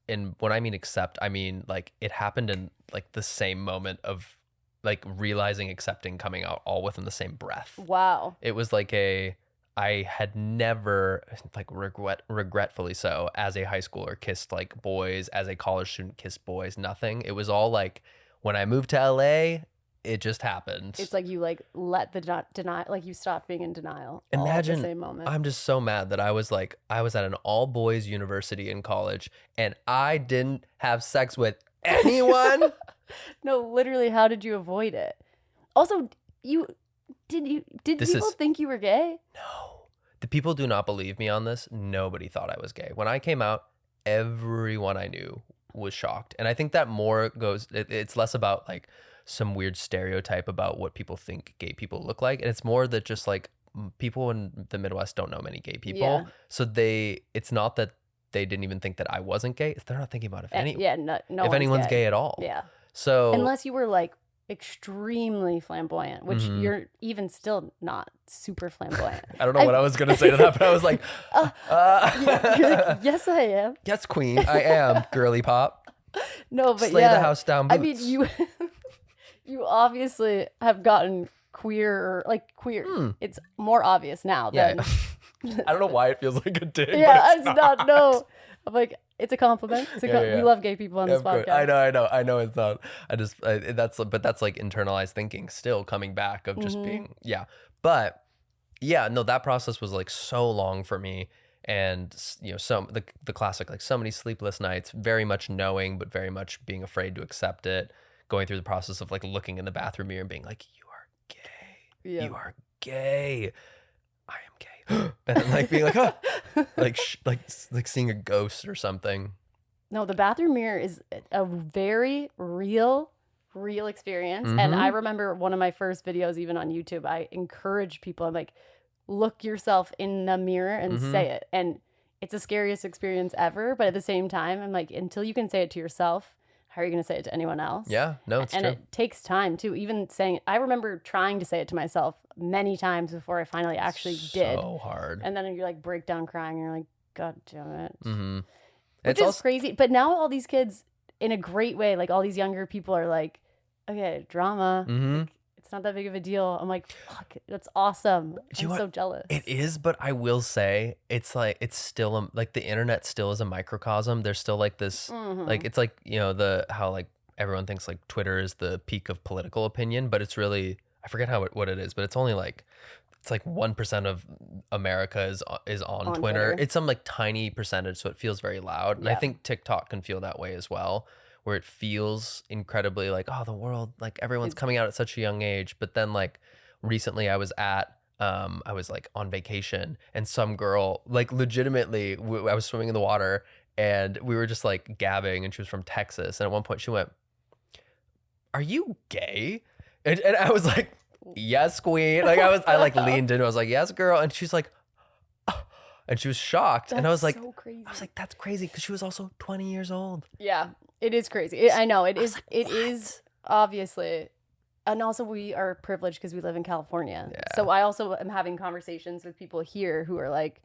And when I mean accept, I mean like it happened in like the same moment of like realizing, accepting, coming out all within the same breath. Wow. It was like I had never, like regretfully so, as a high schooler kissed like boys, as a college student kissed boys, nothing. It was all like when I moved to LA, it just happened. It's like you like let the deny, like you stopped being in denial. Imagine, all at the same moment. I'm just so mad that I was at an all boys university in college, and I didn't have sex with anyone. No, literally, how did you avoid it? Also, did people think you were gay? No. The people do not believe me on this. Nobody thought I was gay. When I came out, everyone I knew was shocked. And I think that more it's less about like some weird stereotype about what people think gay people look like. And it's more that just like people in the Midwest don't know many gay people. Yeah. So it's not that they didn't even think that I wasn't gay. They're not thinking about if anyone's gay at all. Yeah. So unless you were like extremely flamboyant, which you're even still not super flamboyant. I don't know what I was going to say to that, but I was like, you're like, yes, I am. Yes, queen, I am. Girly pop. No, but Slay the house down boots. I mean, you obviously have gotten queer. It's more obvious now than. I don't know why it feels like a dig. Yeah, but it's not. No, I'm like, it's a compliment. We love gay people on this podcast. I know it's not. That's like internalized thinking still coming back of just being, But yeah, no, that process was like so long for me. And the classic, like so many sleepless nights, very much knowing, but very much being afraid to accept it, going through the process of like looking in the bathroom mirror and being like, you are gay. Yeah. You are gay. I am gay. And then like being like, like seeing a ghost or something. No, the bathroom mirror is a very real experience. And I remember one of my first videos, even on YouTube, I encouraged people, I'm like, look yourself in the mirror and say it. And it's the scariest experience ever. But at the same time, I'm like, until you can say it to yourself, how are you going to say it to anyone else? Yeah, no, it's true. And it takes time too. Even saying it, I remember trying to say it to myself many times before I finally actually did. So hard. And then you like break down crying. And you're like, God damn it. Mm-hmm. Which is crazy. But now all these kids, in a great way, like all these younger people are like, okay, drama. Like, it's not that big of a deal. I'm like, fuck, that's awesome. I'm so jealous. It is, but I will say, it's like, it's still, like the internet still is a microcosm. There's still like this, like, it's like, how like everyone thinks like Twitter is the peak of political opinion, but it's really, I forget what it is, but it's only like, it's like 1% of America is on Twitter. It's some like tiny percentage, so it feels very loud. And I think TikTok can feel that way as well, where it feels incredibly like, oh, the world, like everyone's coming out at such a young age. But then like recently I was like on vacation, and some girl, like legitimately, I was swimming in the water and we were just like gabbing, and she was from Texas. And at one point she went, "Are you gay?" And I was like, "Yes, queen." Like I like leaned in, I was like, "Yes, girl." And she's like, "Oh." And she was shocked. And I was like, so crazy. I was like, that's crazy, because she was also 20 years old. Yeah. It is crazy. I know it is. Like, it is obviously And also we are privileged because we live in California. Yeah. So I also am having conversations with people here who are like,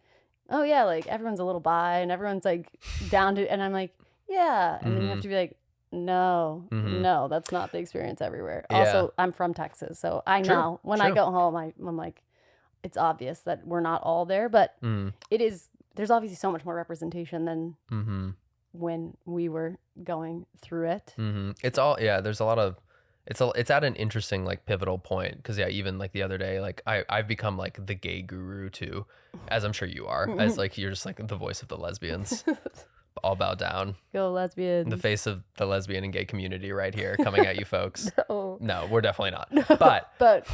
oh yeah, like everyone's a little bi and everyone's like down to, and I'm like, yeah. And then you have to be like, no, no, that's not the experience everywhere. Yeah. Also, I'm from Texas. So I know when I True. go home, I'm like, it's obvious that we're not all there, but there's obviously so much more representation than when we were going through it. It's all, yeah, there's a lot of, it's at an interesting like pivotal point because even like the other day, like I've become like the gay guru too, as I'm sure you are, as like you're just like the voice of the lesbians. All bow down. Go lesbians. The face of the lesbian and gay community right here coming at you folks. No. No, we're definitely not. But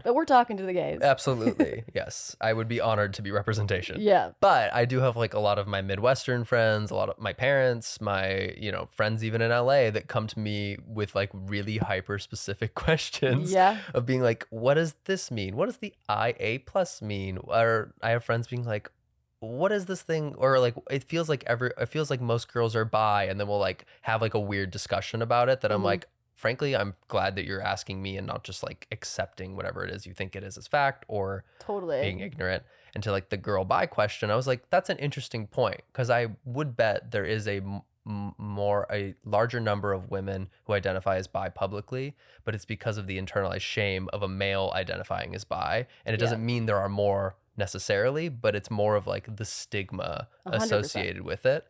we're talking to the gays. Absolutely. Yes. I would be honored to be representation. Yeah. But I do have like a lot of my Midwestern friends, a lot of my parents, my, friends even in LA that come to me with like really hyper specific questions of being like, what does this mean? What does the IA plus mean? Or I have friends being like, what is this thing? Or like it feels like most girls are bi, and then we'll like have like a weird discussion about it that I'm like, frankly, I'm glad that you're asking me and not just like accepting whatever it is you think it is as fact or being ignorant. And to like the girl bi question, I was like, that's an interesting point, because I would bet there is a larger number of women who identify as bi publicly, but it's because of the internalized shame of a male identifying as bi, and it doesn't mean there are more necessarily, but it's more of like the stigma 100%. Associated with it.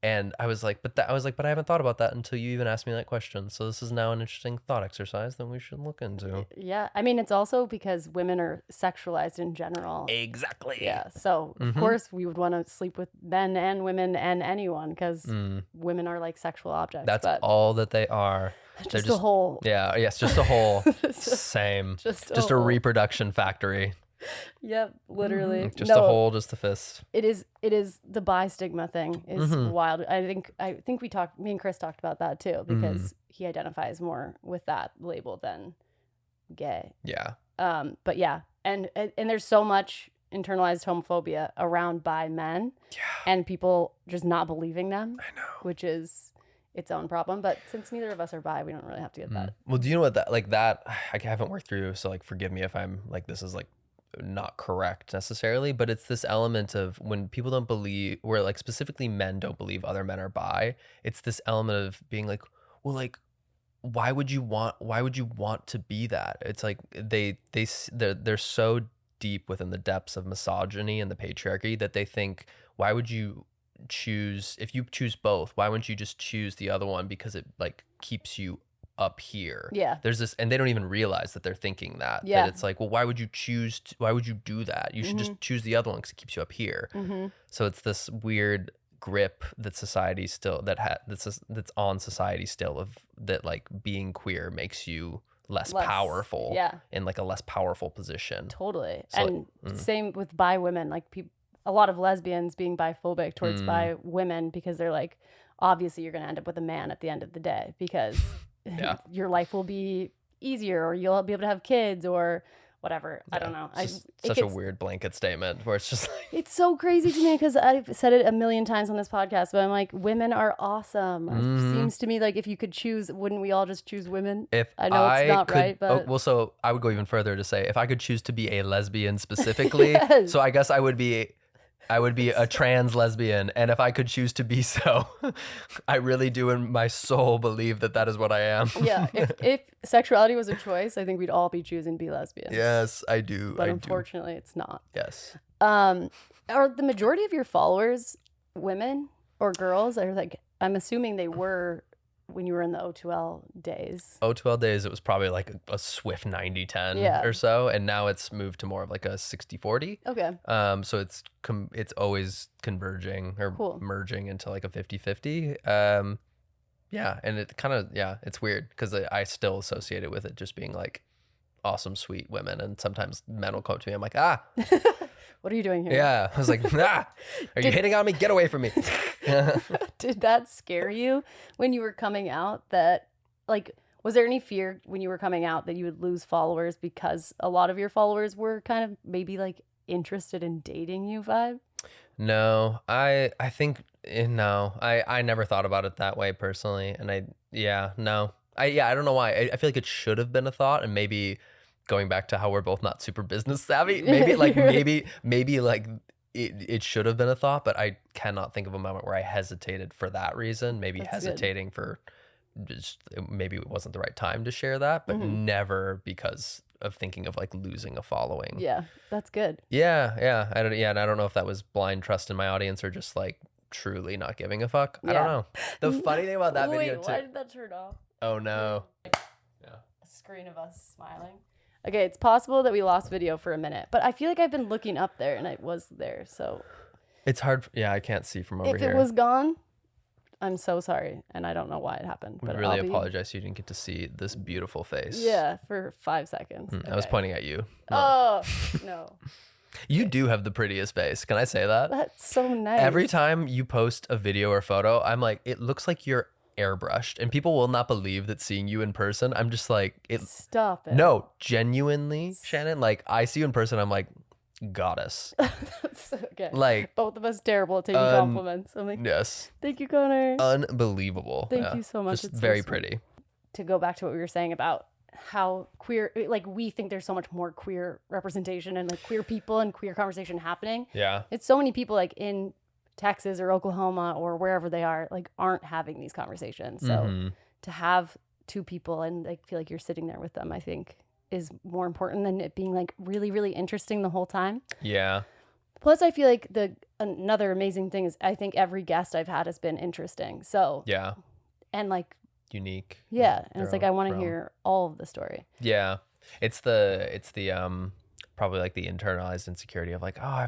And I was like, but I haven't thought about that until you even asked me that question. So this is now an interesting thought exercise that we should look into. Yeah. I mean, it's also because women are sexualized in general. Exactly. Yeah. So of course we would want to sleep with men and women and anyone, because women are like sexual objects. That's all that they are. Just a hole. Yeah. Yes. Just a hole. Same. Just a reproduction factory. Yep, literally. Just a hole, just a fist. It is the bi stigma thing is wild. I think me and Chris talked about that too, because he identifies more with that label than gay. Yeah. But yeah, and there's so much internalized homophobia around bi men, and people just not believing them. I know. Which is its own problem, but since neither of us are bi, we don't really have to get that. Well, do you know what that I haven't worked through, so like forgive me if I'm like this is like not correct necessarily, but it's this element of when people don't believe, where like specifically men don't believe other men are bi, it's this element of being like, well, like why would you want to be that? It's like they're so deep within the depths of misogyny and the patriarchy that they think, why would you choose, if you choose both, why wouldn't you just choose the other one because it like keeps you up here? Yeah. There's this, and they don't even realize that they're thinking that. Yeah. That it's like, well, why would you do that? You should just choose the other one because it keeps you up here. So it's this weird grip that society still that's on society still, of that like being queer makes you less powerful in like a less powerful position. Totally. So, and same with bi women, like a lot of lesbians being biphobic towards bi women, because they're like, obviously you're going to end up with a man at the end of the day, because your life will be easier, or you'll be able to have kids or whatever. I don't know. It's such a weird blanket statement where it's just like, it's so crazy to me, because I've said it a million times on this podcast, but I'm like, women are awesome. It seems to me like if you could choose, wouldn't we all just choose women? I know it's not right, but so I would go even further to say, if I could choose to be a lesbian specifically, so I guess I would be a trans lesbian, and if I could choose to be so, I really do in my soul believe that is what I am. Yeah, if sexuality was a choice, I think we'd all be choosing to be lesbians. Yes, I do. But unfortunately, it's not. Yes. Are the majority of your followers women or girls? Or like, I'm assuming they were when you were in the O2L days. O2L days, it was probably like a swift 90-10 or so, and now it's moved to more of like a 60-40. Okay. So it's always converging or merging into like a 50-50. Yeah, and it kind of, it's weird because I still associate it with it just being like awesome, sweet women, and sometimes men will come to me, I'm like, what are you doing here? Yeah, I was like, are you hitting on me? Get away from me. Did that scare you when you were coming out? That, like, was there any fear when you were coming out that you would lose followers because a lot of your followers were kind of maybe like interested in dating you vibe? No, I think no. I never thought about it that way personally, and no. I don't know why. I feel like it should have been a thought, and maybe going back to how we're both not super business savvy, maybe like maybe like it should have been a thought, but I cannot think of a moment where I hesitated for that reason. Maybe That's hesitating for just maybe it wasn't the right time to share that, but never because of thinking of like losing a following. Yeah, that's good. Yeah. And I don't know if that was blind trust in my audience or just like truly not giving a fuck. I don't know. The funny thing about that video too. Why did that turn off? Oh no. Yeah. A screen of us smiling. Okay, it's possible that we lost video for a minute, but I feel like I've been looking up there and it was there, so. It's hard. Yeah, I can't see from over here. If it was gone, I'm so sorry, and I don't know why it happened. We but really apologize you didn't get to see this beautiful face. Yeah, for 5 seconds. I was pointing at you. No. Oh, no. You do have the prettiest face. Can I say that? That's so nice. Every time you post a video or photo, I'm like, it looks like you're airbrushed, and people will not believe that seeing you in person. I'm just like, Stop it. No, genuinely, Shannon. Like, I see you in person, I'm like, goddess. That's okay. Like, both of us terrible at taking compliments. I'm like, yes. Thank you, Connor. Unbelievable. Thank you so much. Just it's very so pretty. To go back to what we were saying about how queer, like we think there's so much more queer representation and like queer people and queer conversation happening. Yeah. It's so many people like in Texas or Oklahoma or wherever they are, like aren't having these conversations. So to have two people and like feel like you're sitting there with them, I think is more important than it being like really, really interesting the whole time. Yeah. Plus, I feel like another amazing thing is I think every guest I've had has been interesting. So yeah. And like unique. Yeah. And it's like I want to hear all of the story. Yeah. It's the probably like the internalized insecurity of like, oh,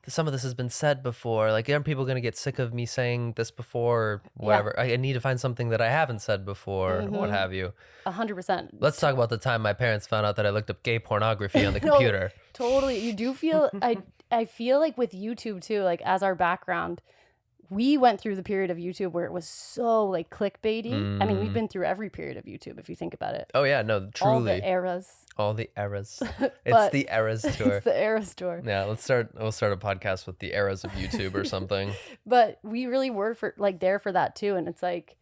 some of this has been said before. Like, aren't people going to get sick of me saying this before or whatever? Yeah. I need to find something that I haven't said before, what have you. 100%. Let's talk about the time my parents found out that I looked up gay pornography on the computer. Totally. You do feel, I feel like with YouTube too, like as our background, we went through the period of YouTube where it was so like clickbaity. I mean, we've been through every period of YouTube if you think about it. Oh yeah, no, truly. All the eras. All the eras. It's the eras tour. It's the eras tour. Yeah, we'll start a podcast with the eras of YouTube or something. But we really were there for that too, and it's like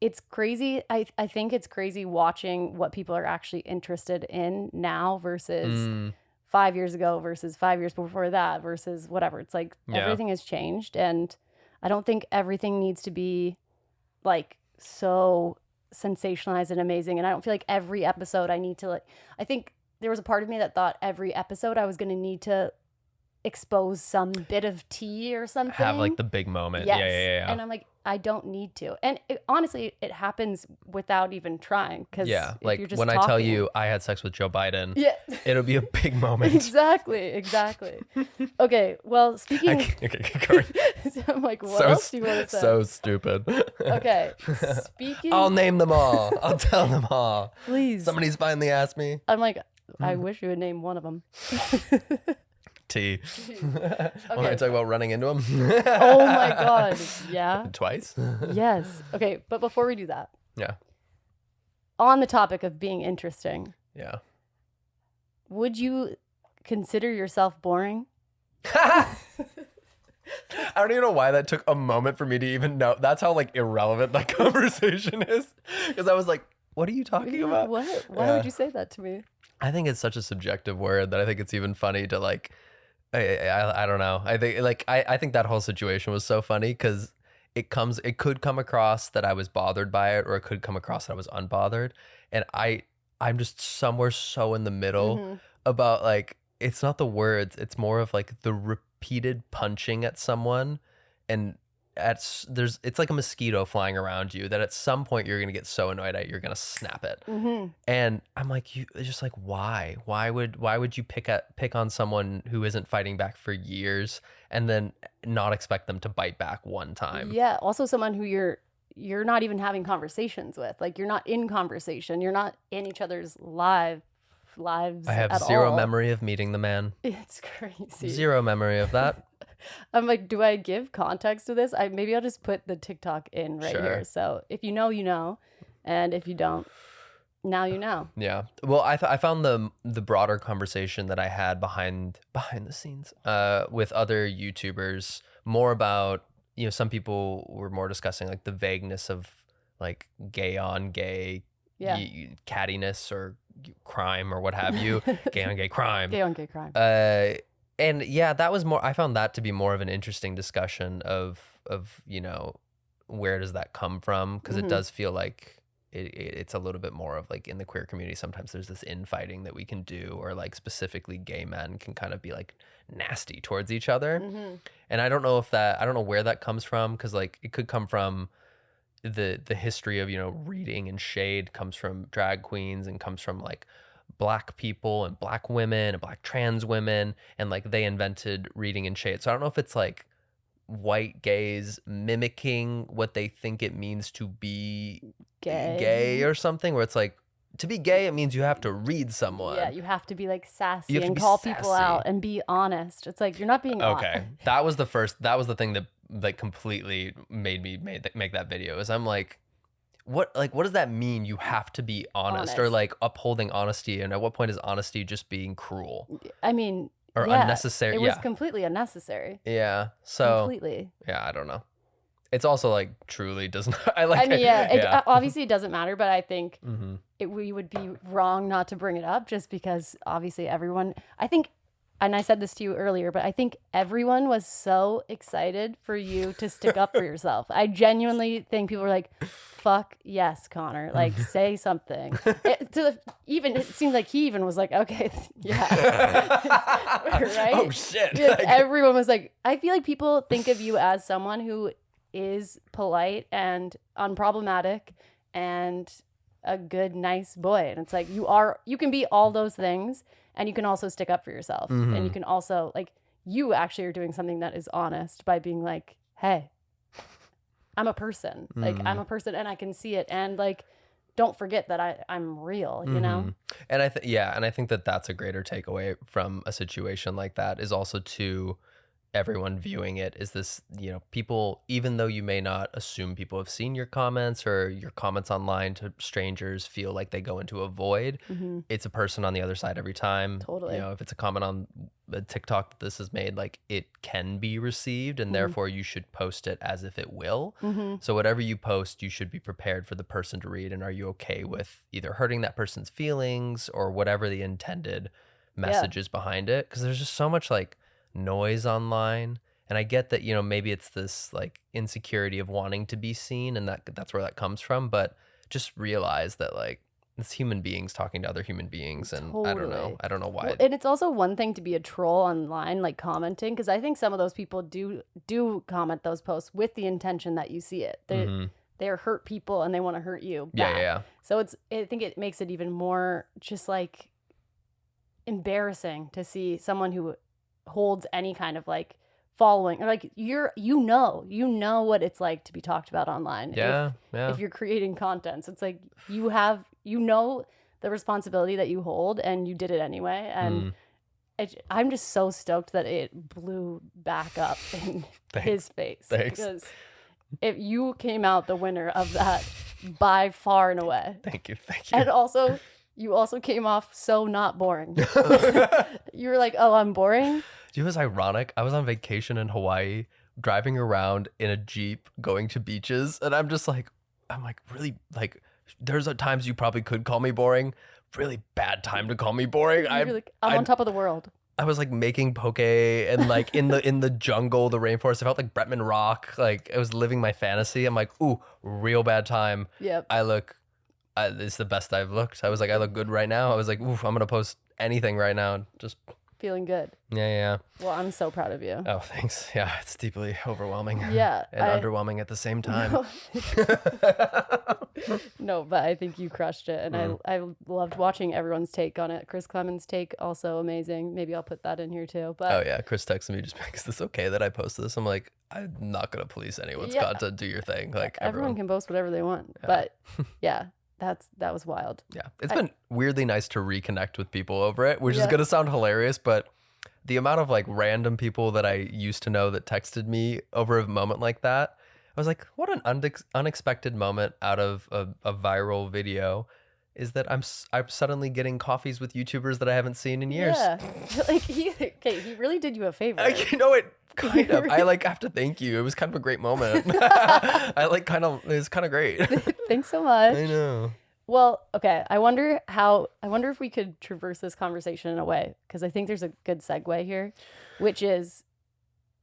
it's crazy. I think it's crazy watching what people are actually interested in now versus 5 years ago versus 5 years before that versus whatever. It's like everything has changed, and I don't think everything needs to be like so sensationalized and amazing. And I don't feel like every episode I need to like, I think there was a part of me that thought every episode I was going to need to expose some bit of tea or something. Have like the big moment. Yes. Yeah. And I'm like, I don't need to. And honestly, it happens without even trying. Cause like you're just when talking, I tell you I had sex with Joe Biden, it'll be a big moment. Exactly. Okay. Well, speaking. Okay. I'm like, what else do you want to say? So stupid. Okay. Speaking. I'll name them all. I'll tell them all. Please. Somebody's finally asked me. I'm like, I wish you would name one of them. T. Okay. Want to talk about running into him? Oh my God. Yeah. Twice? Yes. Okay. But before we do that. Yeah. On the topic of being interesting. Yeah. Would you consider yourself boring? I don't even know why that took a moment for me to even know. That's how like irrelevant that conversation is. Because I was like, what are you talking about? What? Why would you say that to me? I think it's such a subjective word that I think it's even funny to like, I don't know. I think like, I think that whole situation was so funny because it could come across that I was bothered by it, or it could come across that I was unbothered. And I'm just somewhere so in the middle about like, it's not the words, it's more of like the repeated punching at someone, and it's like a mosquito flying around you that at some point you're gonna get so annoyed at you're gonna snap it. And I'm like, it's just like, why would you pick on someone who isn't fighting back for years and then not expect them to bite back one time? Yeah. Also someone who you're not even having conversations with. Like you're not in conversation. You're not in each other's lives. I have zero memory of meeting the man. It's crazy. Zero memory of that. I'm like, do I give context to this? Maybe I'll just put the TikTok in right here. So if you know, you know. And if you don't, now you know. Yeah. Well, I found the broader conversation that I had behind the scenes with other YouTubers more about, some people were more discussing like the vagueness of like gay on gay cattiness or crime or what have you. Gay on gay crime. Gay on gay crime. And yeah, that was more, I found that to be more of an interesting discussion of you know, where does that come from? Because it does feel like it's a little bit more of like in the queer community, sometimes there's this infighting that we can do, or like specifically gay men can kind of be like nasty towards each other. And I don't know where that comes from, because like it could come from the history of, you know, reading and shade comes from drag queens and comes from like black people and black women and black trans women, and like they invented reading and shade. So I don't know if it's like white gays mimicking what they think it means to be gay or something, where it's like, to be gay, it means you have to read someone. Yeah, you have to be like sassy and call people out and be honest. It's like, you're not being honest. Okay, that was the thing that like completely made me make that video, is I'm like, what does that mean? You have to be honest. Or like upholding honesty, and at what point is honesty just being cruel? I mean, or unnecessary. It was completely unnecessary. Yeah. So completely. Yeah, I don't know. It's also like truly does not. Obviously it doesn't matter, but I think we would be wrong not to bring it up, just because obviously everyone, I think, and I said this to you earlier, but I think everyone was so excited for you to stick up for yourself. I genuinely think people were like, fuck yes, Connor, like say something. It seemed like he even was like, okay, yeah. Right? Oh shit. Like, everyone was like, I feel like people think of you as someone who is polite and unproblematic and a good, nice boy. And it's like, you can be all those things, and you can also stick up for yourself. And you can also, like, you actually are doing something that is honest by being like, hey, I'm a person. Like, I'm a person and I can see it. And like, don't forget that I'm real, you know? And I think that that's a greater takeaway from a situation like that, is also to everyone viewing it, is this, you know, people, even though you may not assume people have seen your comments, or your comments online to strangers feel like they go into a void, it's a person on the other side every time. Totally. You know, if it's a comment on a TikTok that this is made, like, it can be received, and therefore you should post it as if it will. So whatever you post, you should be prepared for the person to read, and are you okay with either hurting that person's feelings or whatever the intended message is behind it? Because there's just so much like noise online, and I get that, you know, maybe it's this like insecurity of wanting to be seen, and that's where that comes from, but just realize that like it's human beings talking to other human beings, and Totally. I don't know why. Well, and it's also one thing to be a troll online, like commenting, because I think some of those people do comment those posts with the intention that you see it. They're hurt people and they want to hurt you back. Yeah. So I think it makes it even more just like embarrassing to see someone who holds any kind of like following, or like you know what it's like to be talked about online. If you're creating content, so it's like you know the responsibility that you hold, and you did it anyway. And I'm just so stoked that it blew back up in his face. Because if you came out the winner of that by far and away. Thank you. And also, you also came off so not boring. You were like, oh, I'm boring? Do you know what's ironic? I was on vacation in Hawaii, driving around in a Jeep, going to beaches, and I'm like, really, like, there's times you probably could call me boring. Really bad time to call me boring. I'm on top of the world. I was like making poke and like in the jungle, the rainforest. I felt like Bretman Rock. Like I was living my fantasy. I'm like, ooh, real bad time. Yep. It's the best I've looked. I was like, I look good right now. I was like, oof, I'm going to post anything right now. Just feeling good. Yeah. Well, I'm so proud of you. Oh, thanks. Yeah, it's deeply overwhelming. Yeah. And underwhelming at the same time. No, but I think you crushed it. And I loved watching everyone's take on it. Chris Clemens' take, also amazing. Maybe I'll put that in here too. But oh yeah, Chris texted me just like, is this okay that I posted this? I'm like, I'm not going to police anyone's content. Do your thing. Like everyone can post whatever they want. Yeah. But yeah. That was wild. Yeah. It's been weirdly nice to reconnect with people over it, which is going to sound hilarious, but the amount of like random people that I used to know that texted me over a moment like that, I was like, what an unexpected moment out of a viral video is that I'm suddenly getting coffees with YouTubers that I haven't seen in years. Yeah. Like he really did you a favor. You know it. Kind of. I like have to thank you. It was kind of a great moment. It was kind of great. Thanks so much. I know. Well, okay. I wonder if we could traverse this conversation in a way, because I think there's a good segue here, which is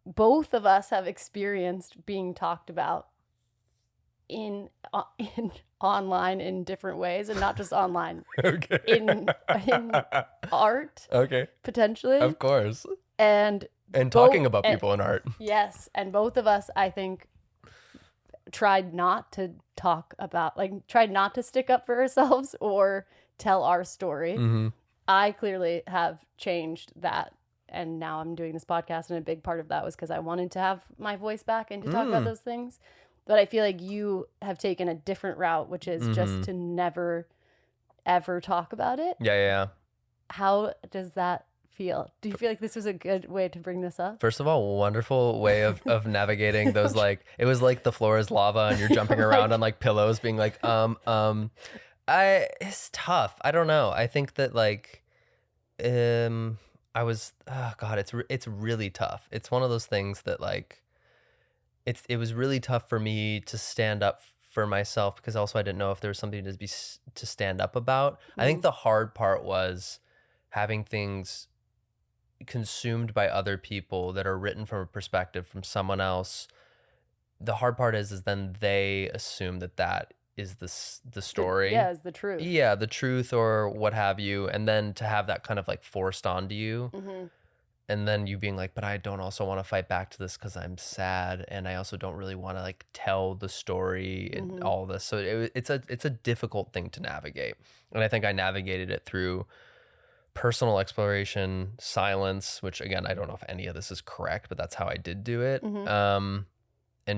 both of us have experienced being talked about in online in different ways, and not just online. Okay. In art. Okay. Potentially. Of course. And talking about people in art. Yes, and both of us, I think, tried not to talk about, like, tried not to stick up for ourselves or tell our story. Mm-hmm. I clearly have changed that, and now I'm doing this podcast, and a big part of that was because I wanted to have my voice back and to talk about those things. But I feel like you have taken a different route, which is just to never, ever talk about it. Yeah. How does that feel? Do you feel like this was a good way to bring this up? First of all, wonderful way of navigating those, like, it was like the floor is lava and you're jumping around on like pillows being like, it's tough. I don't know. I think that like, it's really tough. It's one of those things that like, it was really tough for me to stand up for myself, because also I didn't know if there was something to stand up about. I think the hard part was having things consumed by other people that are written from a perspective from someone else. The hard part is then they assume that is the story. Is the truth. Yeah, the truth or what have you. And then to have that kind of like forced onto you. Mm-hmm. And then you being like, but I don't also want to fight back to this because I'm sad, and I also don't really want to like tell the story and all this. So it's a difficult thing to navigate, and I think I navigated it through personal exploration, silence, which again I don't know if any of this is correct, but that's how I did do it. And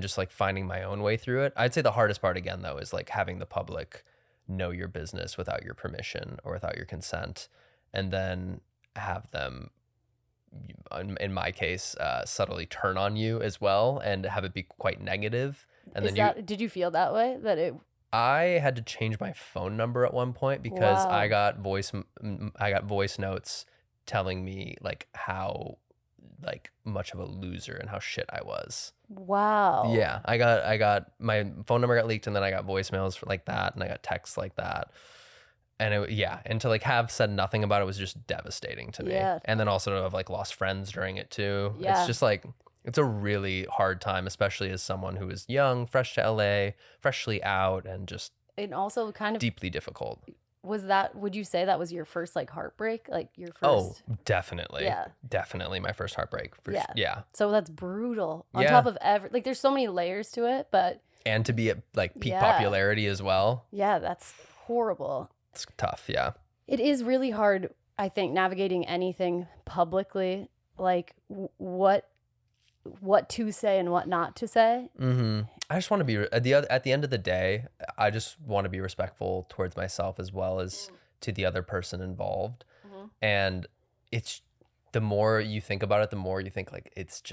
just like finding my own way through it. I'd say the hardest part again though is like having the public know your business without your permission or without your consent, and then have them, in my case, subtly turn on you as well and have it be quite negative. And did you feel that way? I had to change my phone number at one point because I got voice notes telling me like how like much of a loser and how shit I was. Wow. Yeah, I got my phone number got leaked, and then I got voicemails like that, and I got texts like that. And and to like have said nothing about it was just devastating to me. Yeah. And then also to have like lost friends during it too. Yeah. It's just like, it's a really hard time, especially as someone who is young, fresh to LA, freshly out, and just also kind of deeply difficult. Would you say that was your first like heartbreak? Like your first? Oh, definitely. Yeah. Definitely my first heartbreak. Yeah. So that's brutal. On top of like there's so many layers to it, but. And to be at like peak popularity as well. Yeah, that's horrible. It's tough, yeah. It is really hard, I think, navigating anything publicly, like what to say and what not to say. Mm-hmm. I just want to be, at the end of the day, I just want to be respectful towards myself as well as to the other person involved. Mm-hmm. And it's, the more you think about it, the more you think like, it's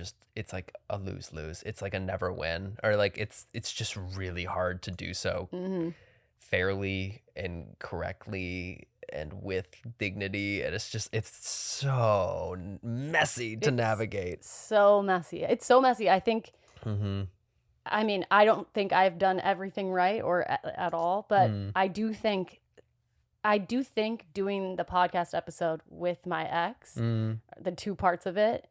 like a lose-lose. It's like a never win, or like it's just really hard to do so. Mm-hmm. Fairly and correctly and with dignity, and it's so messy to navigate. So messy. It's so messy. I think I mean, I don't think I've done everything right or at all, but I do think doing the podcast episode with my ex, the 2 parts of it,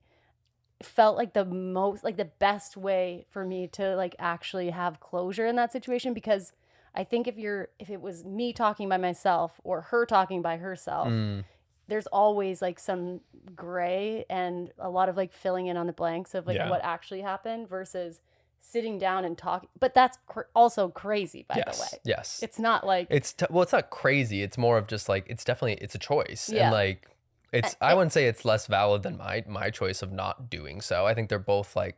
felt like the best way for me to like actually have closure in that situation, because I think if it was me talking by myself or her talking by herself, there's always like some gray and a lot of like filling in on the blanks of like what actually happened versus sitting down and talking. But that's also crazy, by the way. Yes. It's not like it's not crazy. It's more of just like, it's a choice. Yeah. And like, I wouldn't say it's less valid than my choice of not doing so. I think they're both like,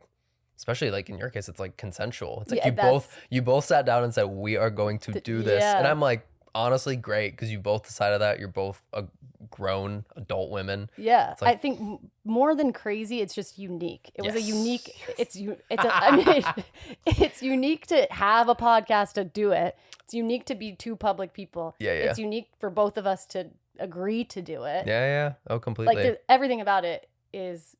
especially like in your case, it's like consensual. It's like you both sat down and said, we are going to do this. And I'm like, honestly, great, because you both decided that. You're both grown adult women. Yeah. Like, I think more than crazy, it's just unique. It was a unique, it's unique to have a podcast, to do it. It's unique to be 2 public people. Yeah. It's unique for both of us to agree to do it. Yeah. Oh, completely. Like everything about it is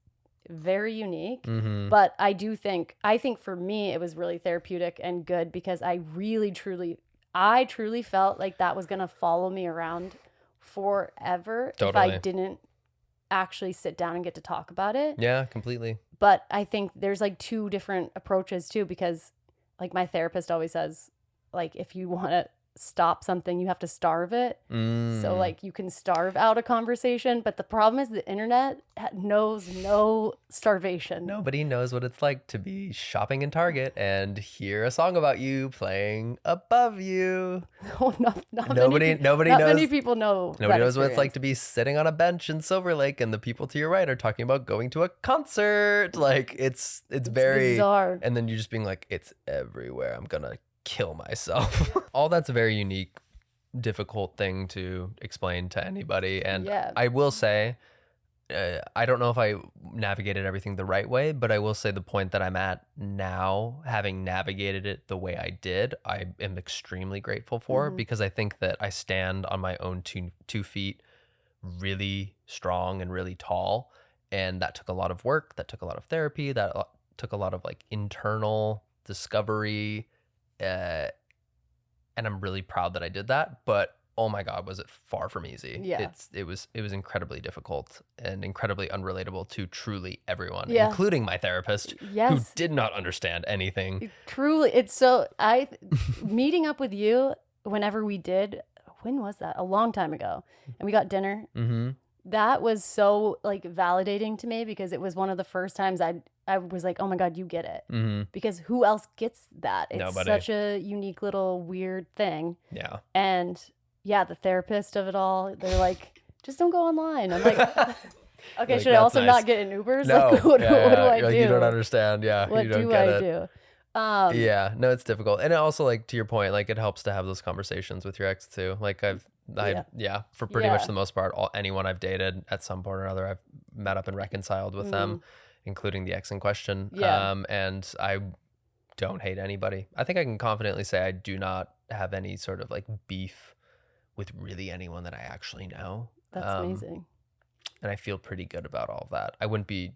very unique, but I think for me it was really therapeutic and good, because I really truly I truly felt like that was going to follow me around forever if I didn't actually sit down and get to talk about it. Yeah, completely. But I think there's like two different approaches too, because like my therapist always says, like, if you want to stop something, you have to starve it. So like you can starve out a conversation, but the problem is the internet knows no starvation. Nobody knows what it's like to be shopping in Target and hear a song about you playing above you. No, not nobody knows. Many people know. Nobody knows what it's like to be sitting on a bench in Silver Lake and the people to your right are talking about going to a concert. Like it's very bizarre. And then you're just being like, it's everywhere. I'm gonna kill myself. All that's a very unique, difficult thing to explain to anybody. And I will say, I don't know if I navigated everything the right way, but I will say the point that I'm at now, having navigated it the way I did, I am extremely grateful for, because I think that I stand on my own two feet really strong and really tall. And that took a lot of work. That took a lot of therapy. That took a lot of like internal discovery. And I'm really proud that I did that, but oh my God, was it far from easy. Yeah. It was incredibly difficult and incredibly unrelatable to truly everyone, including my therapist, who did not understand anything. Truly. Meeting up with you whenever we did, when was that? A long time ago. And we got dinner. That was so like validating to me, because it was one of the first times I was like, oh my God, you get it. Because who else gets that? It's Nobody. Such a unique little weird thing. Yeah. And yeah, the therapist of it all, they're like, just don't go online. I'm like, okay, like, should I also not get in Ubers? No. Like, what do I do? Like, you don't understand. Yeah. What you don't do get I it. do? Yeah, no, it's difficult. And it also, like, to your point, like, it helps to have those conversations with your ex too. Like for pretty much the most part, anyone I've dated at some point or another, I've met up and reconciled with them, including the ex in question. And I don't hate anybody. I think I can confidently say I do not have any sort of like beef with really anyone that I actually know. That's amazing. And I feel pretty good about all of that. I wouldn't be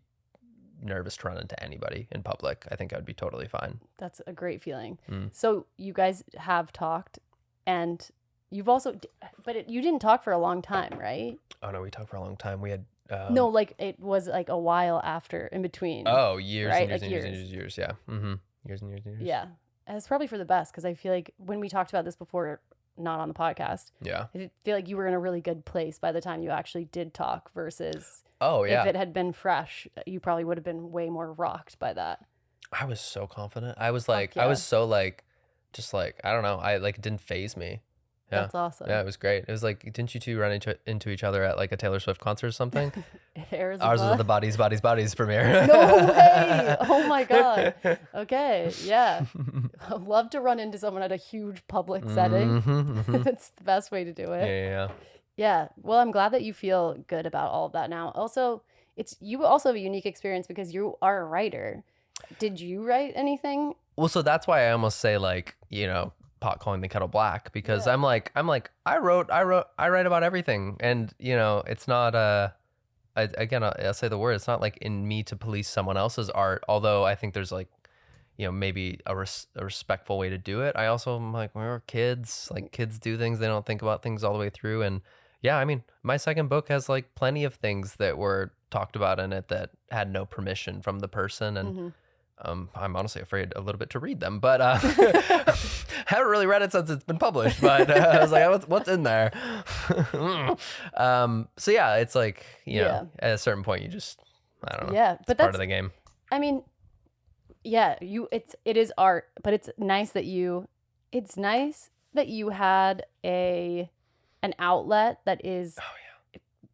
nervous to run into anybody in public. I think I would be totally fine. That's a great feeling. So you guys have talked, and you've also, but you didn't talk for a long time, right? Oh no, we talked for a long time. We had no, like it was like a while after, in between. Oh, years, right? and years, and years, yeah. Years and years and years. Yeah, and it's probably for the best, because I feel like when we talked about this before, not on the podcast, I feel like you were in a really good place by the time you actually did talk, versus if it had been fresh, you probably would have been way more rocked by that. I was so confident. I was like, I was so like, just like, I don't know. I like, it didn't faze me. Yeah. That's awesome. Yeah, it was great. It was like, didn't you two run into each other at like a Taylor Swift concert or something? Ours was the Bodies premiere. No way. Oh my God. Okay. Yeah. I'd love to run into someone at a huge public setting. It's the best way to do it. Yeah. Well, I'm glad that you feel good about all of that now. Also, you also have a unique experience because you are a writer. Did you write anything? Well, so that's why I almost say, like, you know, pot calling the kettle black, because I'm like I write about everything, and you know, it's not I'll say the word, it's not like in me to police someone else's art, although I think there's like, you know, maybe a respectful way to do it. I also am like, we're kids, like kids do things, they don't think about things all the way through. And yeah, I mean, my second book has like plenty of things that were talked about in it that had no permission from the person, and I'm honestly afraid a little bit to read them, but haven't really read it since it's been published. But I was like, what's in there? So yeah, it's like, you know, at a certain point, you just, I don't know. Yeah, but that's part of the game. I mean, yeah, it is art, but it's nice that you had an outlet that is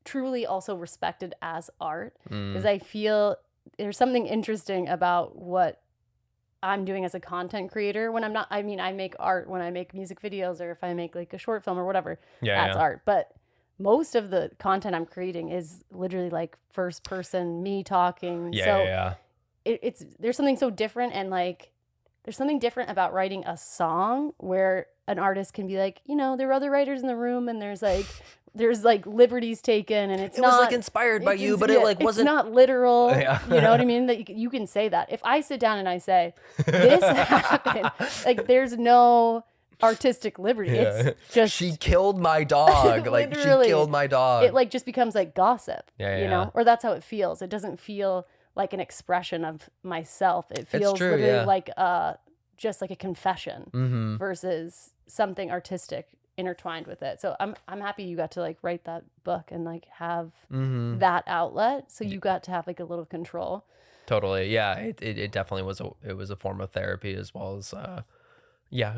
truly also respected as art, because I feel there's something interesting about what I'm doing as a content creator when I make art when I make music videos, or if I make like a short film or whatever, that's art. But most of the content I'm creating is literally like first person, me talking. It's there's something so different, and like there's something different about writing a song where an artist can be like, you know, there are other writers in the room, and there's like liberties taken, and it was like inspired by you, but it like wasn't, it's not literal. You know what I mean? That you can say that. If I sit down and I say this happened, like there's no artistic liberty. It's just she killed my dog. Like she killed my dog. It like just becomes like gossip. Yeah, you know, or that's how it feels. It doesn't feel like an expression of myself. It feels literally like just like a confession versus something artistic intertwined with it. So I'm happy you got to like write that book and like have that outlet. So you got to have like a little control. Totally. Yeah. It definitely was a form of therapy as well as a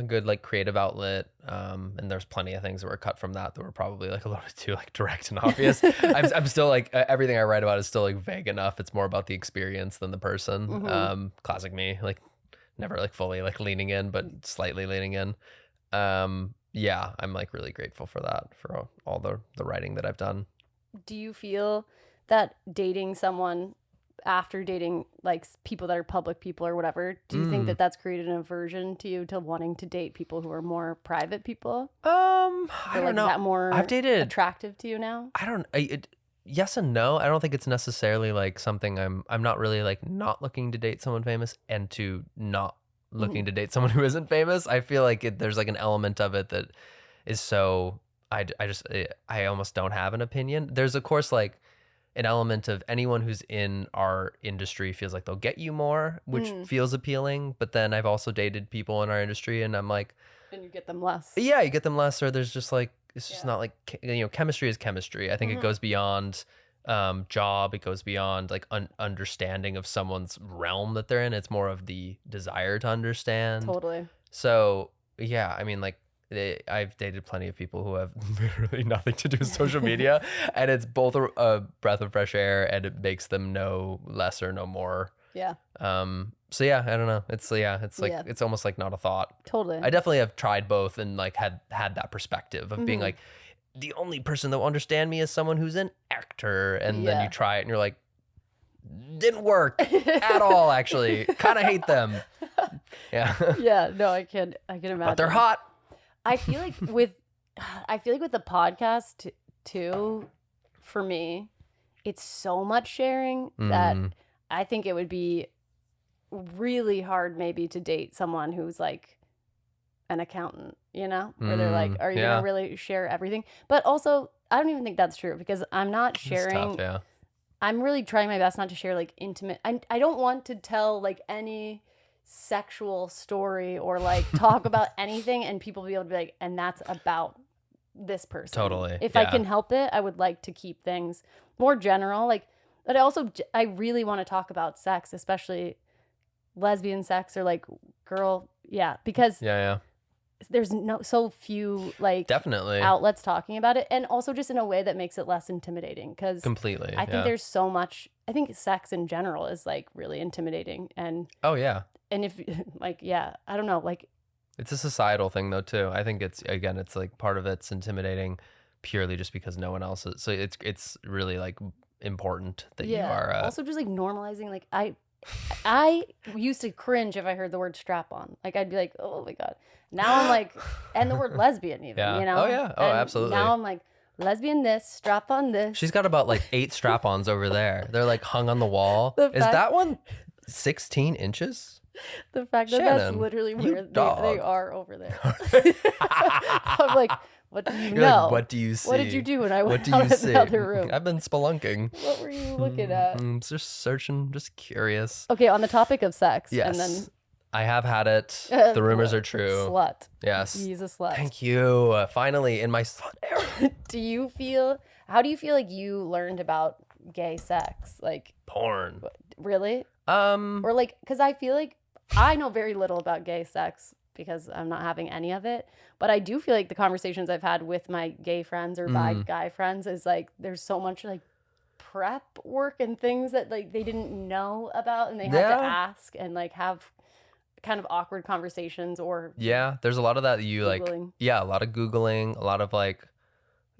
good like creative outlet. And there's plenty of things that were cut from that were probably like a little bit too like direct and obvious. I'm still like everything I write about is still like vague enough. It's more about the experience than the person. Classic me, like never like fully like leaning in, but slightly leaning in. Yeah, I'm like really grateful for that, for all the writing that I've done. Do you feel that dating someone after dating like people that are public people or whatever, do you think that that's created an aversion to you to wanting to date people who are more private people? I don't know. Is that more I've dated attractive to you now? Yes and no. I don't think it's necessarily like something I'm not really like not looking to date someone famous and to not looking to date someone who isn't famous. I feel like there's like an element of it that is so I almost don't have an opinion. There's of course like an element of anyone who's in our industry feels like they'll get you more, which feels appealing. But then I've also dated people in our industry and I'm like, and you get them less. Yeah, you get them less, or there's just like, it's just not like, chemistry is chemistry. I think it goes beyond job. It goes beyond like understanding of someone's realm that they're in. It's more of the desire to understand. Totally. So yeah, I mean like I've dated plenty of people who have literally nothing to do with social media, and it's both a breath of fresh air and it makes them know less or know more. Yeah. So yeah, I don't know. It's like it's almost like not a thought. Totally. I definitely have tried both and like had that perspective of being like, the only person that will understand me is someone who's an actor, and then you try it and you're like, didn't work at all. Actually, kind of hate them. Yeah. Yeah. No, I can imagine. But they're hot. I feel like with the podcast too, for me, it's so much sharing that I think it would be really hard maybe to date someone who's like an accountant, where they're like, are you gonna really share everything? But also, I don't even think that's true because I'm not sharing. It's tough, yeah. I'm really trying my best not to share like intimate. I don't want to tell like any sexual story or like talk about anything and people be able to be like, and that's about this person. Totally. If I can help it, I would like to keep things more general. Like, but I really want to talk about sex, especially lesbian sex or like girl. Yeah. Because there's so few like definitely outlets talking about it, and also just in a way that makes it less intimidating because completely. I think there's so much. I think sex in general is like really intimidating, and and if like I don't know, like it's a societal thing though too. I think it's like part of it's intimidating purely just because no one else is. So it's really like important that you are also just like normalizing. Like I used to cringe if I heard the word strap on. Like I'd be like, oh my god. Now I'm like, and the word lesbian even, Oh yeah. Oh, and absolutely. Now I'm like, lesbian this, strap on this. She's got about like 8 strap-ons over there. They're like hung on the wall. Is that one 16 inches? The fact that Shannon, that's literally where they are over there. I'm like, what do you know? Like, what do you see? What did you do when I went out of the other room? I've been spelunking. What were you looking at? Just searching, just curious. Okay, on the topic of sex. Yes. And then I have had it. The rumors are true. Slut. Yes. He's a slut. Thank you. Finally, in my slut era. How do you feel like you learned about gay sex? Like porn. Really? Or like, because I feel like I know very little about gay sex because I'm not having any of it. But I do feel like the conversations I've had with my gay friends or bi guy friends is like, there's so much like prep work and things that like they didn't know about and they had to ask and like have kind of awkward conversations or there's a lot of that you Googling. Like a lot of Googling, a lot of like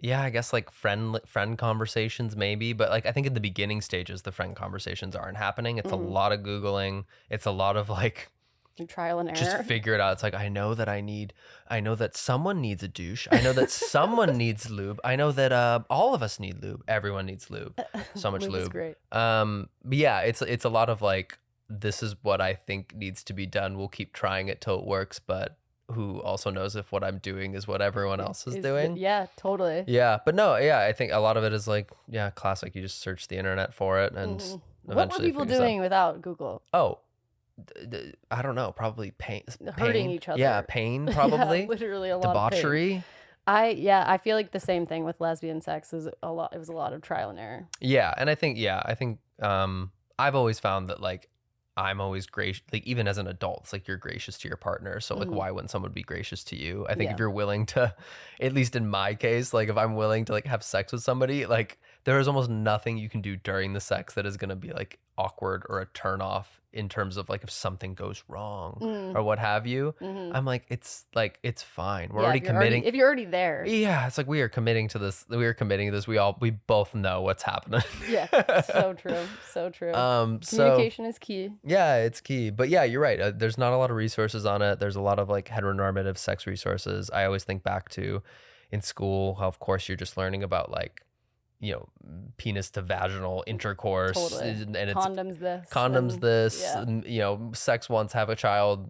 I guess like friend conversations maybe, but like I think in the beginning stages the friend conversations aren't happening. It's a lot of Googling. It's a lot of like trial and error. Just figure it out. It's like I know that someone needs a douche. I know that someone needs lube. I know that all of us need lube. Everyone needs lube. So much lube. Is great. But yeah, it's a lot of like, this is what I think needs to be done. We'll keep trying it till it works, but who also knows if what I'm doing is what everyone else is doing. Yeah, totally. Yeah, but no, yeah, I think a lot of it is like, yeah, classic. You just search the internet for it, and What eventually were people doing without Google? Oh, I don't know. Probably pain, Hurting each other. Yeah, pain. Probably. Yeah, literally a lot of pain. Debauchery. I feel like the same thing with lesbian sex is a lot. It was a lot of trial and error. Yeah, and I think I've always found that like I'm always gracious, like even as an adult, it's like you're gracious to your partner. So like why wouldn't someone be gracious to you? I think if you're willing to, at least in my case, like if I'm willing to like have sex with somebody, like there is almost nothing you can do during the sex that is going to be like awkward or a turn off in terms of like if something goes wrong or what have you. I'm like, it's fine. We're already committing. If you're already there. Yeah. It's like we are committing to this. We are committing to this. We both know what's happening. Yeah. So true. So true. Communication is key. Yeah, it's key. But yeah, you're right. There's not a lot of resources on it. There's a lot of like heteronormative sex resources. I always think back to in school how of course you're just learning about like, you know, penis to vaginal intercourse. Totally. And it's condoms this. And, you know, sex once, have a child.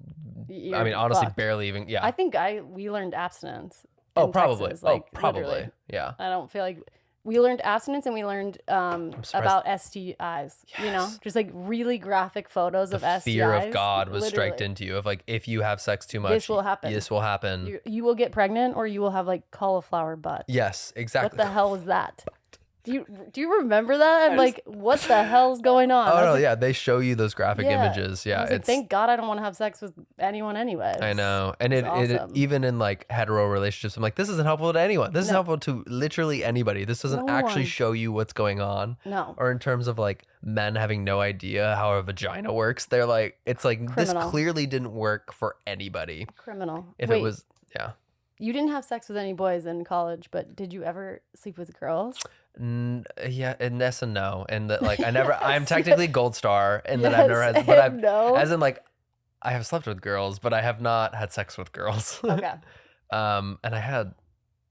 I mean, honestly, fucked. Barely even. Yeah. I think we learned abstinence. Oh, probably. Texas, like, probably. Literally. Yeah. I don't feel like we learned abstinence and we learned about STIs. Yes. You know, just like really graphic photos of STIs. Fear of God was striked into you of like, if you have sex too much, this will happen. This will happen. You will get pregnant or you will have like cauliflower butt. Yes, exactly. What the hell was that? Do you remember that? I'm like, what the hell's going on? Oh no, yeah, they show you those graphic images. Yeah, it's like, thank God I don't want to have sex with anyone anyway. I know, and it even in like hetero relationships, I'm like, this isn't helpful to anyone. This is helpful to literally anybody. This doesn't actually show you what's going on. No. Or in terms of like men having no idea how a vagina works, they're like, it's like criminal. This clearly didn't work for anybody. Criminal. If it was, yeah. You didn't have sex with any boys in college, but did you ever sleep with girls? Yeah, and yes and no, and that like I never. I'm technically gold star, and that I've never had, but I've as in like I have slept with girls, but I have not had sex with girls. Okay. And I had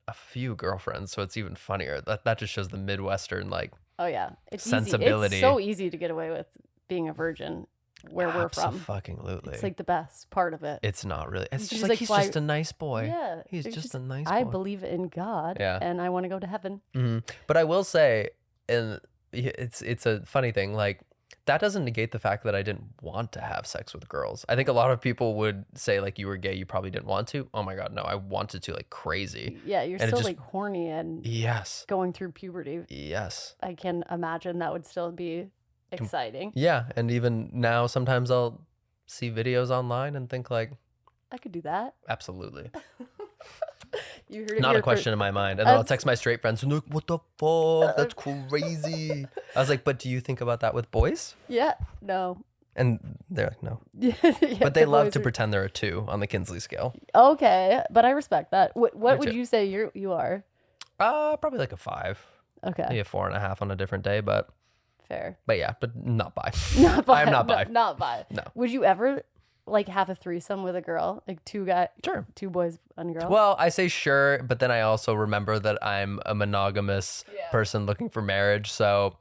a few girlfriends, so it's even funnier. That just shows the Midwestern like. Oh yeah, it's sensibility. Easy. It's so easy to get away with being a virgin. Where we're from. Absolutely. It's like the best part of it. It's not really. It's just like he's just a nice boy. Yeah. He's just a nice boy. I believe in God. Yeah. And I want to go to heaven. Mm-hmm. But I will say, and it's a funny thing, like that doesn't negate the fact that I didn't want to have sex with girls. I think a lot of people would say like you were gay, you probably didn't want to. Oh my God, no, I wanted to like crazy. Yeah, you're still like horny and going through puberty. Yes. I can imagine that would still be exciting. Yeah, and even now sometimes I'll see videos online and think like I could do that. Absolutely. You heard it not a question in my mind. And then I'll text my straight friends and look, what the fuck? That's crazy. I was like, but do you think about that with boys? Yeah, no. And they're like, no. Yeah, but they love to pretend they're a 2 on the Kinsley scale. Okay, but I respect that. What would you say you are? Probably like a 5. Okay. Maybe a 4.5 on a different day, but fair. But yeah, but not bi. Not bi. I'm not bi. Not bi. No. Would you ever like have a threesome with a girl, like 2 guys? Sure. 2 boys and a girl. Well, I say sure, but then I also remember that I'm a monogamous person looking for marriage, so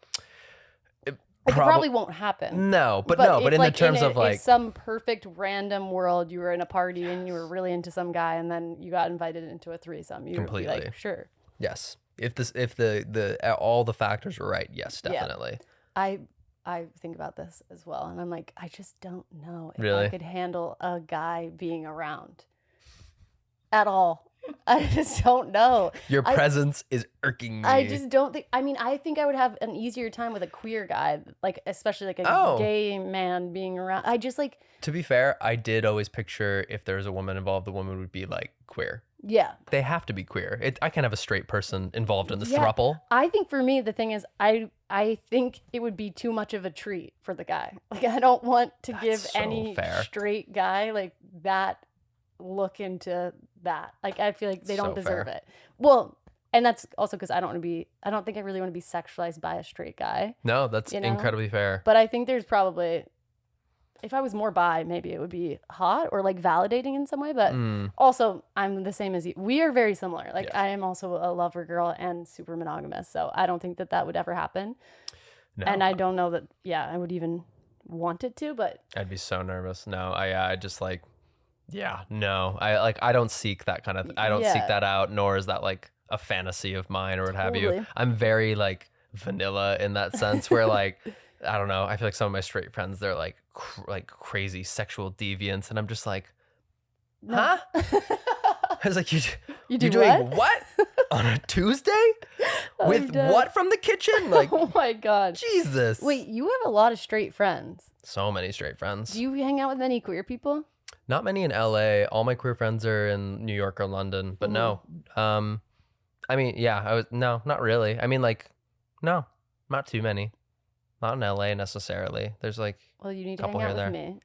it probably won't happen. No, but in the terms of like some perfect random world, you were in a party and you were really into some guy, and then you got invited into a threesome. You would be like, sure. Yes. If the all the factors were right, yes, definitely. Yeah. I think about this as well, and I'm like, I just don't know if really? I could handle a guy being around at all. I just don't know. Your presence is irking me. I just don't think. I mean, I think I would have an easier time with a queer guy, like especially like a gay man being around. I just like. To be fair, I did always picture if there was a woman involved, the woman would be like queer. Yeah. They have to be queer. I can't have a straight person involved in the throuple. I think for me, the thing is, I think it would be too much of a treat for the guy. Like, I don't want to give any straight guy like that look into that. Like, I feel like they don't deserve it. Well, and that's also because I don't think I really want to be sexualized by a straight guy. No, that's incredibly fair. But I think there's probably, if I was more bi, maybe it would be hot or like validating in some way. But also, I'm the same as you. We are very similar. Like, I am also a lover girl and super monogamous. So I don't think that would ever happen. No. And I don't know that, I would even want it to, but. I'd be so nervous. No, I just like, Yeah, no. I don't seek that kind of I don't seek that out, nor is that like a fantasy of mine or what have you. I'm very like vanilla in that sense where like I don't know, I feel like some of my straight friends, they're like like crazy sexual deviants and I'm just like, huh? I was like, you're doing what? On a Tuesday? With what from the kitchen? Like, oh my God. Jesus. Wait, you have a lot of straight friends. So many straight friends. Do you hang out with many queer people? Not many in LA. All my queer friends are in New York or London, but no. I mean, yeah, no, not really. I mean, like, no, not too many. Not in LA necessarily. There's like well, you need to hang out with me,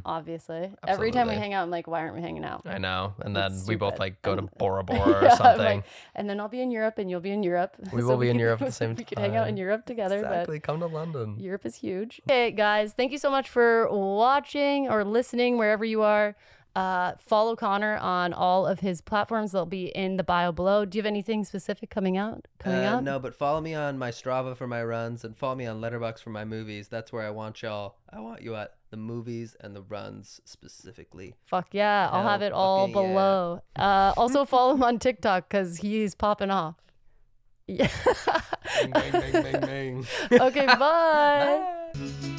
obviously. Absolutely. Every time we hang out, I'm like, why aren't we hanging out? I know. And then we both like go to Bora Bora or something. Like, and then I'll be in Europe and you'll be in Europe. We will be in Europe at the same time. We could hang out in Europe together. Exactly. Come to London. Europe is huge. Okay, guys, thank you so much for watching or listening wherever you are. Follow Connor on all of his platforms. They'll be in the bio below. Do you have anything specific coming out? No, but follow me on my Strava for my runs and follow me on Letterboxd for my movies. That's where I want y'all. I want you at the movies and the runs specifically. Fuck yeah. I'll have it all below. Yeah. Also follow him on TikTok because he's popping off. Yeah. Bang, bang, bang, bang, bang. Okay, bye. Bye.